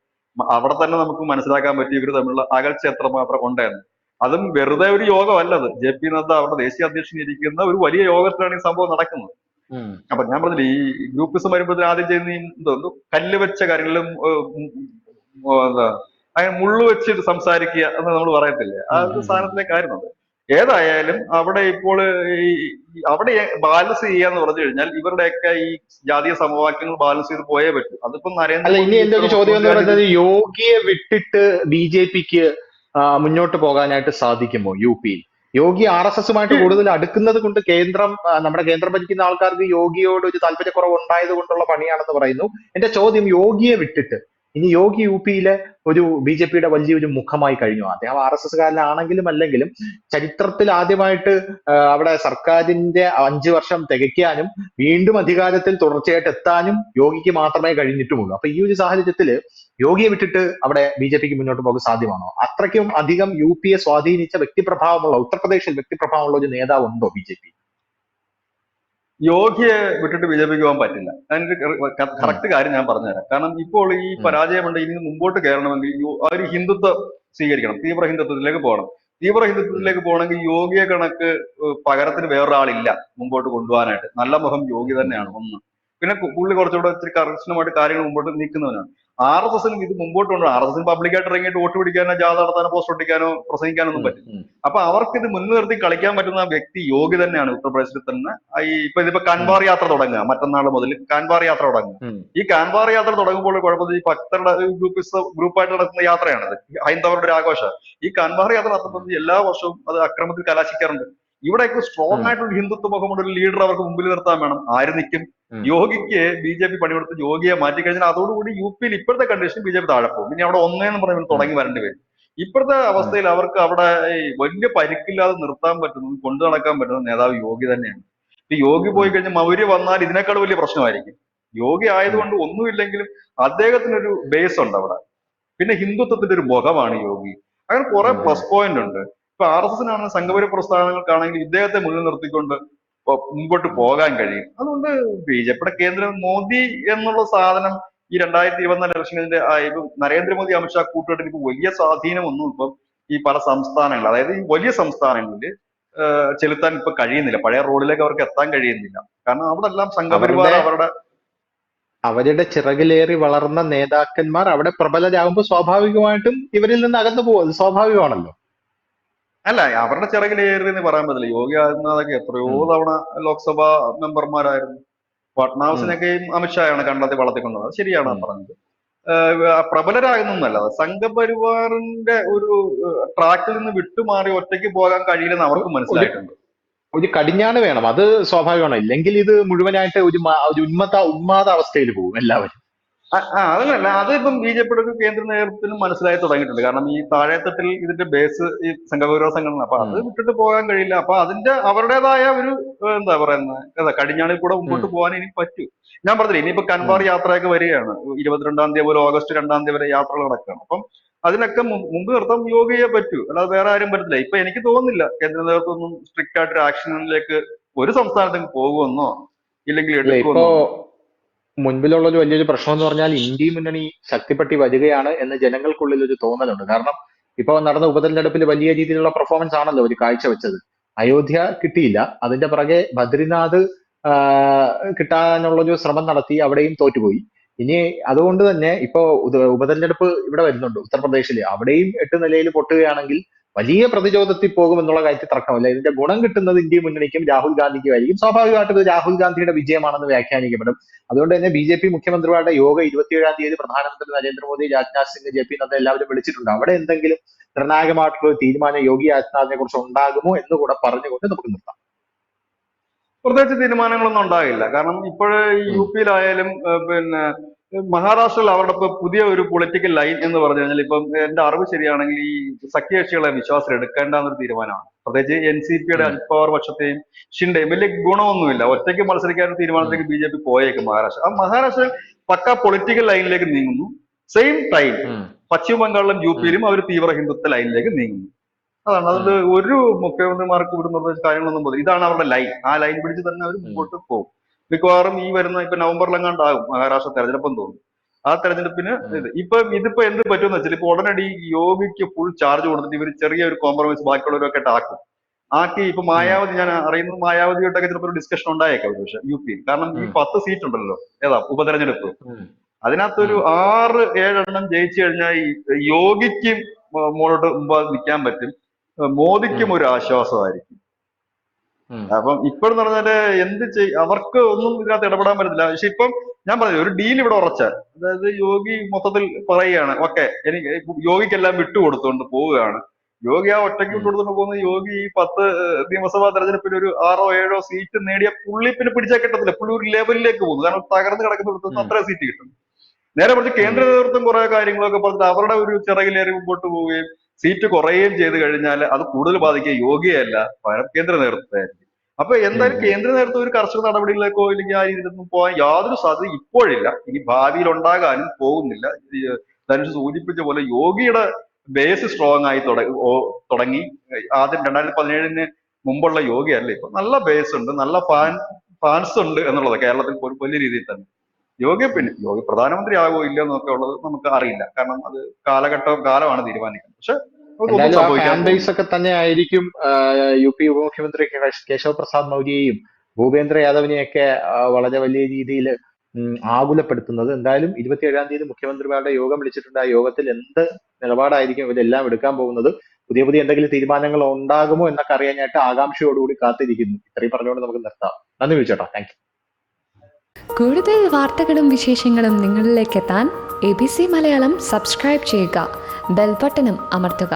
[SPEAKER 2] അവിടെ തന്നെ നമുക്ക് മനസ്സിലാക്കാൻ പറ്റി ഇവർ തമ്മിലുള്ള അകൽച്ച എത്രമാത്രം ഉണ്ടെന്ന്. അതും വെറുതെ ഒരു യോഗമല്ലത്. JP നദ്ദ അവരുടെ ദേശീയ അധ്യക്ഷൻ ഇരിക്കുന്ന ഒരു വലിയ യോഗത്തിലാണ് ഈ സംഭവം നടക്കുന്നത്.
[SPEAKER 1] ഉം.
[SPEAKER 2] അപ്പൊ ഞാൻ പറഞ്ഞില്ലേ, ഈ ഗ്രൂപ്പിസം വരുമ്പോഴത്തേന് ആദ്യം ചെയ്യുന്ന ഈ എന്തോ കല്ല് വെച്ച കാര്യങ്ങളിലും എന്താ അങ്ങനെ മുള്ളു വെച്ച് സംസാരിക്കുക എന്ന് നമ്മൾ പറയത്തില്ലേ, ആ
[SPEAKER 1] ഉം.
[SPEAKER 2] ഒരു
[SPEAKER 1] ഉം. ഉം.
[SPEAKER 2] സാധനത്തിലേക്കായിരുന്നു അത്. ഏതായാലും അവിടെ ഇപ്പോൾ അവിടെ ബാലൻസ് ചെയ്യാന്ന് പറഞ്ഞു കഴിഞ്ഞാൽ ഇവരുടെയൊക്കെ ഈ ജാതീയ സമവാക്യങ്ങൾ ബാലൻസ് ചെയ്ത് പോയേ പറ്റൂ. അതിപ്പോ
[SPEAKER 1] അല്ല, ഇനി
[SPEAKER 2] നരേന്ദ്രമോദി
[SPEAKER 1] എന്റെ
[SPEAKER 2] ഇത്ര
[SPEAKER 1] ഒരു ചോദ്യം എന്ന്
[SPEAKER 2] മുഖ്യമന്ത്രിയായിട്ട്
[SPEAKER 1] പറയുന്നത്, യോഗിയെ വിട്ടിട്ട് BJP-ക്ക് മുന്നോട്ട് പോകാനായിട്ട് സാധിക്കുമോ UP-യിൽ? യോഗി RSS-ഉമായിട്ട് കൂടുതൽ അടുക്കുന്നത് കൊണ്ട് നമ്മുടെ കേന്ദ്രം ഭരിക്കുന്ന ആൾക്കാർക്ക് യോഗിയോട് ഒരു താല്പര്യക്കുറവ് ഉണ്ടായത് കൊണ്ടുള്ള പണിയാണെന്ന് പറയുന്നു. എന്റെ ചോദ്യം, യോഗിയെ വിട്ടിട്ട് ഇനി യോഗി UP-യിലെ ഒരു BJP-യുടെ വലിയൊരു മുഖമായി കഴിഞ്ഞു. അദ്ദേഹം RSS-കാരനാണെങ്കിലും അല്ലെങ്കിലും ചരിത്രത്തിൽ ആദ്യമായിട്ട് അവിടെ സർക്കാരിന്റെ 5 വർഷം തികയ്ക്കാനും വീണ്ടും അധികാരത്തിൽ തുടർച്ചയായിട്ട് എത്താനും യോഗിക്ക് മാത്രമേ കഴിഞ്ഞിട്ടുമുള്ളൂ. അപ്പൊ ഈ ഒരു സാഹചര്യത്തില് യോഗിയെ വിട്ടിട്ട് അവിടെ BJP-ക്ക് മുന്നോട്ട് പോകാൻ സാധ്യമാണോ? അത്രയ്ക്കും അധികം UP-യെ സ്വാധീനിച്ച വ്യക്തിപ്രഭാവമുള്ള, ഉത്തർപ്രദേശിൽ വ്യക്തിപ്രഭാവമുള്ള ഒരു നേതാവ് ഉണ്ടോ BJP?
[SPEAKER 2] യോഗിയെ വിട്ടിട്ട് BJP-ക്ക് പോകാൻ പറ്റില്ല. അതിന്റെ
[SPEAKER 1] ഉം.
[SPEAKER 2] കറക്റ്റ് കാര്യം ഞാൻ പറഞ്ഞുതരാം. കാരണം ഇപ്പോൾ ഈ
[SPEAKER 1] ഉം.
[SPEAKER 2] പരാജയമുണ്ട്, ഇനി മുമ്പോട്ട് കയറണമെങ്കിൽ അവർ ഹിന്ദുത്വം സ്വീകരിക്കണം, തീവ്ര ഹിന്ദുത്വത്തിലേക്ക് പോകണം. തീവ്ര
[SPEAKER 1] ഉം.
[SPEAKER 2] ഹിന്ദുത്വത്തിലേക്ക് പോകണമെങ്കിൽ യോഗിയെ കണക്ക് പകരത്തിന് വേറൊരാളില്ല മുമ്പോട്ട് കൊണ്ടുപോകാനായിട്ട്. നല്ല മുഖം യോഗി
[SPEAKER 1] ഉം.
[SPEAKER 2] തന്നെയാണ് ഒന്ന്. പിന്നെ പുള്ളി കുറച്ചുകൂടെ ഇച്ചിരി കർശനമായിട്ട് കാര്യങ്ങൾ മുമ്പോട്ട് നീക്കുന്നവനാണ്. RSS-ന് ഇത് മുമ്പോട്ട് കൊണ്ടുപോകണം. RSS പബ്ലിക്കായിട്ട് ഇറങ്ങിയിട്ട് വോട്ട് പിടിക്കാനോ ജാഥ നടത്താനോ പോസ്റ്റ് ഒട്ടിക്കാനോ പ്രസംഗിക്കാനോ ഒന്നും
[SPEAKER 1] ഉം.
[SPEAKER 2] പറ്റില്ല.
[SPEAKER 1] ഉം.
[SPEAKER 2] അപ്പൊ അവർക്ക് ഇത് മുൻനിർത്തി കളിക്കാൻ പറ്റുന്ന വ്യക്തി യോഗി തന്നെയാണ്. ഉത്തർപ്രദേശിൽ തന്നെ ഇതിപ്പോ
[SPEAKER 1] ഉം.
[SPEAKER 2] കാൻവാർ യാത്ര തുടങ്ങുക, മറ്റന്നാൾ മുതൽ കാൻവാർ യാത്ര തുടങ്ങുക.
[SPEAKER 1] ഉം.
[SPEAKER 2] ഈ കാൻവാർ യാത്ര തുടങ്ങുമ്പോൾ കുഴപ്പത്തിൽ ഈ ഭക്തരുടെ ഗ്രൂപ്പായിട്ട് നടക്കുന്ന യാത്രയാണത്, ഹൈന്ദവരുടെ ഒരു ആഘോഷം. ഈ കാൻവാർ യാത്ര നടത്തുന്നത് എല്ലാ വർഷവും അത് അക്രമത്തിൽ കലാശിക്കാറുണ്ട്. ഇവിടെയൊക്കെ സ്ട്രോങ്
[SPEAKER 1] ഉം.
[SPEAKER 2] ആയിട്ടുള്ള ഹിന്ദുത്വ മുഖമുള്ള ഒരു ലീഡർ അവർക്ക് മുമ്പിൽ നിർത്താൻ വേണം. ആര് നിൽക്കും?
[SPEAKER 1] ഉം.
[SPEAKER 2] യോഗിക്ക് BJP പണിയെടുത്ത് യോഗിയെ മാറ്റിക്കഴിഞ്ഞാൽ അതോടുകൂടി UP-യിൽ ഇപ്പോഴത്തെ കണ്ടീഷൻ BJP താഴെ പോകും. ഇനി അവിടെ ഒന്നേന്ന് പറയുമ്പോൾ
[SPEAKER 1] ഉം.
[SPEAKER 2] തുടങ്ങി വരേണ്ടി വരും. ഇപ്പോഴത്തെ
[SPEAKER 1] ഉം.
[SPEAKER 2] അവസ്ഥയിൽ അവർക്ക് അവിടെ ഈ വലിയ പരിക്കില്ലാതെ നിർത്താൻ പറ്റുന്നതും കൊണ്ടു നടക്കാൻ പറ്റുന്ന നേതാവ് യോഗി തന്നെയാണ്. ഈ യോഗി പോയി
[SPEAKER 1] ഉം.
[SPEAKER 2] കഴിഞ്ഞാൽ മൗര്യ വന്നാൽ ഇതിനേക്കാൾ വലിയ പ്രശ്നമായിരിക്കും. യോഗി
[SPEAKER 1] ഉം.
[SPEAKER 2] ആയതുകൊണ്ട് ഒന്നുമില്ലെങ്കിലും അദ്ദേഹത്തിനൊരു ബേസ് ഉണ്ട് അവിടെ. പിന്നെ ഹിന്ദുത്വത്തിന്റെ ഒരു മുഖമാണ് യോഗി. അങ്ങനെ കുറെ
[SPEAKER 1] ഉം. ഉം.
[SPEAKER 2] പ്ലസ് പോയിന്റ് ഉണ്ട്. ഇപ്പൊ RSS-നാണ് സംഘപരിവാര പ്രസ്ഥാനങ്ങൾക്കാണെങ്കിൽ ഇദ്ദേഹത്തെ മുന്നിൽ നിർത്തിക്കൊണ്ട് മുമ്പോട്ട്
[SPEAKER 1] ഉം.
[SPEAKER 2] പോകാൻ കഴിയും. അതുകൊണ്ട് BJP-യുടെ കേന്ദ്രം മോദി എന്നുള്ള സാധനം ഈ 2024 ഇലക്ഷനിന്റെ ഇപ്പം നരേന്ദ്രമോദി അമിത്ഷാ കൂട്ടുകെട്ടിന് ഇപ്പൊ വലിയ സ്വാധീനമൊന്നും ഇപ്പം ഈ പല സംസ്ഥാനങ്ങൾ, അതായത് ഈ വലിയ സംസ്ഥാനങ്ങളിൽ ചെലുത്താൻ ഇപ്പൊ കഴിയുന്നില്ല. പഴയ റോഡിലേക്ക് അവർക്ക് എത്താൻ കഴിയുന്നില്ല. കാരണം അവിടെ എല്ലാം സംഘപരിവാർ
[SPEAKER 1] അവരുടെ
[SPEAKER 2] അവരുടെ
[SPEAKER 1] അവരുടെ ചിറകിലേറി വളർന്ന നേതാക്കന്മാർ അവിടെ പ്രബലരാകുമ്പോൾ സ്വാഭാവികമായിട്ടും ഇവരിൽ നിന്ന് അകന്നു പോകും. അത് സ്വാഭാവികമാണല്ലോ.
[SPEAKER 2] അല്ല, അവരുടെ ചിറകിലേറി എന്ന് പറയാൻ പറ്റില്ല. യോഗി ആദിത്യനാഥൊക്കെ എത്രയോ
[SPEAKER 1] ഉം.
[SPEAKER 2] തവണ ലോക്സഭാ മെമ്പർമാരായിരുന്നു.
[SPEAKER 1] ഉം.
[SPEAKER 2] ഫട്നാവിസിനെയൊക്കെയും അമിത്ഷായാണ് കണ്ടെത്തി വളർത്തിക്കൊണ്ടത്. അത് ശരിയാണ് ആ
[SPEAKER 1] ഉം.
[SPEAKER 2] പറഞ്ഞത്. പ്രബലരാകുന്നല്ല, സംഘപരിവാറിന്റെ ഒരു ട്രാക്കിൽ നിന്ന് വിട്ടുമാറി ഒറ്റയ്ക്ക് പോകാൻ കഴിയില്ലെന്ന്
[SPEAKER 1] ഒ-
[SPEAKER 2] അവർക്കും
[SPEAKER 1] ഒരു
[SPEAKER 2] മനസ്സിലായിട്ടുണ്ട്.
[SPEAKER 1] ഒരു കടിഞ്ഞാണ് വേണം. അത് സ്വാഭാവികമാണ്. ഇല്ലെങ്കിൽ ഇത് മുഴുവനായിട്ട് ഒരു ഉന്മാദ അവസ്ഥയിൽ പോകും എല്ലാവരും.
[SPEAKER 2] അതല്ല, അത് ഇപ്പം BJP-യുടെ ഒരു കേന്ദ്ര നേതൃത്വത്തിനും മനസ്സിലായി തുടങ്ങിയിട്ടുണ്ട്. കാരണം ഈ താഴെത്തട്ടിൽ ഇതിന്റെ ബേസ് ഈ സംഘപരിവാർ സംഘടന, അപ്പൊ അത്
[SPEAKER 1] ഉം.
[SPEAKER 2] വിട്ടിട്ട് പോകാൻ കഴിയില്ല. അപ്പൊ അതിന്റെ അവരുടേതായ ഒരു എന്താ പറയുന്നത് കടിഞ്ഞാണിൽ കൂടെ
[SPEAKER 1] ഉം.
[SPEAKER 2] മുമ്പോട്ട് പോകാൻ ഇനി പറ്റൂ. ഞാൻ പറഞ്ഞില്ലേ, ഇനിയിപ്പോ
[SPEAKER 1] ഉം.
[SPEAKER 2] കൻവാർ യാത്രയൊക്കെ വരികയാണ്. 22-ാം തീയതി മുതൽ ഓഗസ്റ്റ് 2-ാം തീയതി വരെ യാത്രകൾ നടക്കുകയാണ്. അപ്പം അതിനൊക്കെ മുമ്പ് നിർത്താൻ യോഗിയെ പറ്റൂ, അല്ലാതെ വേറെ ആരും പറ്റില്ല. ഇപ്പൊ എനിക്ക് തോന്നുന്നില്ല കേന്ദ്ര നേതൃത്വം ഒന്നും സ്ട്രിക്റ്റ് ആയിട്ട് ഒരു ആക്ഷനിലേക്ക് ഒരു സംസ്ഥാനത്തേക്ക് പോകുമെന്നോ ഇല്ലെങ്കിൽ
[SPEAKER 1] അല്ല, ഇപ്പോ
[SPEAKER 2] എടുക്കുമെന്നോ.
[SPEAKER 1] മുൻപിലുള്ള ഒരു വലിയൊരു പ്രശ്നം എന്ന് പറഞ്ഞാൽ ഇന്ത്യ മുന്നണി ശക്തിപ്പെട്ടി വരികയാണ് എന്ന് ജനങ്ങൾക്കുള്ളിൽ ഒരു തോന്നലുണ്ട്. കാരണം ഇപ്പൊ നടന്ന ഉപതെരഞ്ഞെടുപ്പിൽ വലിയ രീതിയിലുള്ള പെർഫോമൻസ് ആണല്ലോ ഒരു കാഴ്ചവെച്ചത്. അയോധ്യ കിട്ടിയില്ല, അതിന്റെ പിറകെ ബദ്രിനാഥ് കിട്ടാനുള്ളൊരു ശ്രമം നടത്തി, അവിടെയും തോറ്റുപോയി. ഇനി അതുകൊണ്ട് തന്നെ ഇപ്പോ ഉപതെരഞ്ഞെടുപ്പ് ഇവിടെ വരുന്നുണ്ട് ഉത്തർപ്രദേശില്, അവിടെയും 8 നിലയിൽ പൊട്ടുകയാണെങ്കിൽ വലിയ പ്രതിരോധത്തിൽ പോകുമെന്നുള്ള കാര്യത്തിൽ തർക്കമില്ല. ഇതിന്റെ ഗുണം കിട്ടുന്നത് ഇന്ത്യ മുന്നണിക്കും രാഹുൽ ഗാന്ധിക്കും ആയിരിക്കും. സ്വാഭാവികമായിട്ടും ഇത് രാഹുൽ ഗാന്ധിയുടെ വിജയമാണെന്ന് വ്യാഖ്യാനിക്കപ്പെടും. അതുകൊണ്ട് തന്നെ ബി.ജെ.പി മുഖ്യമന്ത്രിമാരുടെ യോഗം 27-ാം തീയതി പ്രധാനമന്ത്രി നരേന്ദ്രമോദി, രാജ്നാഥ് സിംഗ്, ജെ പി നദ്ദ എല്ലാവരും വിളിച്ചിട്ടുണ്ട്. അവിടെ എന്തെങ്കിലും നിർണായകമായിട്ടുള്ള ഒരു തീരുമാനം യോഗി ആദിത്യനാഥിനെ കുറിച്ച് ഉണ്ടാകുമോ എന്ന് കൂടെ പറഞ്ഞുകൊണ്ട് നമുക്ക് നിർത്താം.
[SPEAKER 2] പ്രത്യേകിച്ച് തീരുമാനങ്ങളൊന്നും ഉണ്ടാകില്ല. കാരണം ഇപ്പോഴ് യു പിയിലായാലും പിന്നെ മഹാരാഷ്ട്രയിൽ അവരുടെ ഇപ്പൊ പുതിയ ഒരു പൊളിറ്റിക്കൽ ലൈൻ എന്ന് പറഞ്ഞു കഴിഞ്ഞാൽ ഇപ്പം എന്റെ അറിവ് ശരിയാണെങ്കിൽ ഈ സഖ്യകക്ഷികളെ വിശ്വാസം എടുക്കേണ്ട എന്നൊരു തീരുമാനമാണ്. പ്രത്യേകിച്ച് NCPയുടെ അജിത് പവാർ പക്ഷത്തെയും ഷിൻഡെയും വലിയ ഗുണമൊന്നുമില്ല. ഒറ്റയ്ക്ക് മത്സരിക്കാൻ ഒരു തീരുമാനത്തിലേക്ക് ബി.ജെ.പി പോയേക്കും മഹാരാഷ്ട്ര. ആ മഹാരാഷ്ട്രയിൽ പക്ക പൊളിറ്റിക്കൽ ലൈനിലേക്ക് നീങ്ങുന്നു. സെയിം ടൈം പശ്ചിമ ബംഗാളിലും യു പിയിലും അവർ തീവ്ര ഹിന്ദുത്വ ലൈനിലേക്ക് നീങ്ങുന്നു. അതാണ് അത് ഒരു മുഖ്യമന്ത്രിമാർക്ക് ഇവിടെ നിർദ്ദേശ കാര്യങ്ങളൊന്നും പോലെ ഇതാണ് അവരുടെ ലൈൻ. ആ ലൈൻ പിടിച്ച് തന്നെ അവർ മുമ്പോട്ട് പോകും. മിക്കവാറും ഈ വരുന്ന ഇപ്പൊ നവംബറിലെങ്ങാണ്ടാകും മഹാരാഷ്ട്ര തെരഞ്ഞെടുപ്പെന്ന് തോന്നുന്നു. ആ തെരഞ്ഞെടുപ്പിന് ഇതിപ്പോ എന്ത് പറ്റുമെന്ന് വെച്ചാൽ ഇപ്പൊ ഉടനടി യോഗിക്ക് ഫുൾ ചാർജ് കൊടുത്തിട്ട് ഇവർ ചെറിയൊരു കോംപ്രമൈസ് ബാക്കിയുള്ളവരൊക്കെ ആക്കി ഇപ്പൊ മായാവതി, ഞാൻ അറിയുന്നത് മായാവതിയോട്ടൊക്കെ ചിലപ്പോൾ ഒരു ഡിസ്കഷൻ ഉണ്ടായേക്കാം പക്ഷെ യു പിയിൽ. കാരണം ഈ 10 സീറ്റ് ഉണ്ടല്ലോ ഉപതെരഞ്ഞെടുപ്പ്, അതിനകത്തൊരു 6-7 എണ്ണം ജയിച്ചു കഴിഞ്ഞാൽ ഈ യോഗിക്ക് മുമ്പോട്ട് നിൽക്കാൻ പറ്റും, മോദിക്കും ഒരു ആശ്വാസമായിരിക്കും. അപ്പം ഇപ്പോഴെന്ന് പറഞ്ഞാല് അവർക്ക് ഒന്നും ഇതിനകത്ത് ഇടപെടാൻ പറ്റത്തില്ല. പക്ഷെ ഇപ്പം ഞാൻ പറഞ്ഞു ഒരു ഡീൽ ഇവിടെ ഉറച്ചാൽ, അതായത് യോഗി മൊത്തത്തിൽ പറയുകയാണ് ഓക്കെ എനിക്ക് യോഗിക്കെല്ലാം വിട്ടുകൊടുത്തുകൊണ്ട് പോവുകയാണ്. യോഗി ആ ഒറ്റയ്ക്ക് വിട്ടുകൊടുത്തുകൊണ്ട് പോകുന്ന യോഗി ഈ 10 നിയമസഭാ തെരഞ്ഞെടുപ്പിൽ ഒരു 6-7 സീറ്റ് നേടിയ പുള്ളി പിന്നെ പിടിച്ചാൽ കിട്ടത്തില്ല. പുള്ളി ഒരു ലെവലിലേക്ക് പോകുന്നു. കാരണം തകർന്ന് കിടക്കുന്നിടത്ത് അത്ര സീറ്റ് കിട്ടും. നേരെ മറിച്ച് കേന്ദ്ര നേതൃത്വം കുറെ കാര്യങ്ങളൊക്കെ പറഞ്ഞിട്ട് അവരുടെ ഒരു ചിറകിലേറി മുമ്പോട്ട് പോവുകയും സീറ്റ് കുറയുകയും ചെയ്ത് കഴിഞ്ഞാൽ അത് കൂടുതൽ ബാധിക്കുക യോഗിയല്ല, പകരം കേന്ദ്ര നേതൃത്വമായിരിക്കും. അപ്പൊ എന്തായാലും കേന്ദ്ര നേതൃത്വം ഒരു കർശന നടപടികളിലേക്കോ ഇല്ലെങ്കിൽ ആ രീതിയിലൊന്നും പോകാൻ യാതൊരു സാധ്യത ഇപ്പോഴില്ല. ഇനി ഭാവിയിൽ ഉണ്ടാകാനും പോകുന്നില്ല. ധനുഷ് സൂചിപ്പിച്ച പോലെ യോഗിയുടെ ബേസ് സ്ട്രോങ് ആയി തുടങ്ങി. ആദ്യം 2017 മുമ്പുള്ള യോഗി അല്ല, ഇപ്പൊ നല്ല ബേസ് ഉണ്ട്, നല്ല ഫാൻസ് ഉണ്ട് എന്നുള്ളത് കേരളത്തിൽ വലിയ രീതിയിൽ തന്നെ. യോഗി പ്രധാനമന്ത്രി ആകുമോ ഇല്ലയോ എന്നൊക്കെ ഉള്ളത് നമുക്ക് അറിയില്ല. കാരണം അത് കാലമാണ് തീരുമാനിക്കുന്നത്. പക്ഷെ
[SPEAKER 1] എന്തായാലും ആ ഫാൻ ബേസ് ഒക്കെ തന്നെ ആയിരിക്കും UP ഉപമുഖ്യമന്ത്രി കേശവ് പ്രസാദ് മൗര്യയെയും ഭൂപേന്ദ്ര യാദവിനെയൊക്കെ വളരെ വലിയ രീതിയിൽ ആകുലപ്പെടുത്തുന്നത്. എന്തായാലും 27-ാം തീയതി മുഖ്യമന്ത്രിമാരുടെ യോഗം വിളിച്ചിട്ടുണ്ട്. ആ യോഗത്തിൽ എന്ത് നിലപാടായിരിക്കും ഇവരെല്ലാം എടുക്കാൻ പോകുന്നത്, പുതിയ എന്തെങ്കിലും തീരുമാനങ്ങൾ ഉണ്ടാകുമോ എന്നൊക്കെ അറിയാനായിട്ട് ആകാംക്ഷയോടുകൂടി കാത്തിരിക്കുന്നു. ഇത്രയും പറഞ്ഞുകൊണ്ട് നമുക്ക് നിർത്താം. നന്ദി വിളിച്ചേട്ടാ, താങ്ക് യു.
[SPEAKER 3] കൂടുതൽ വാർത്തകളും വിശേഷങ്ങളും നിങ്ങളിലേക്ക് എത്താൻ ABC മലയാളം സബ്സ്ക്രൈബ് ചെയ്യുക, ബെൽ ബട്ടണും അമർത്തുക.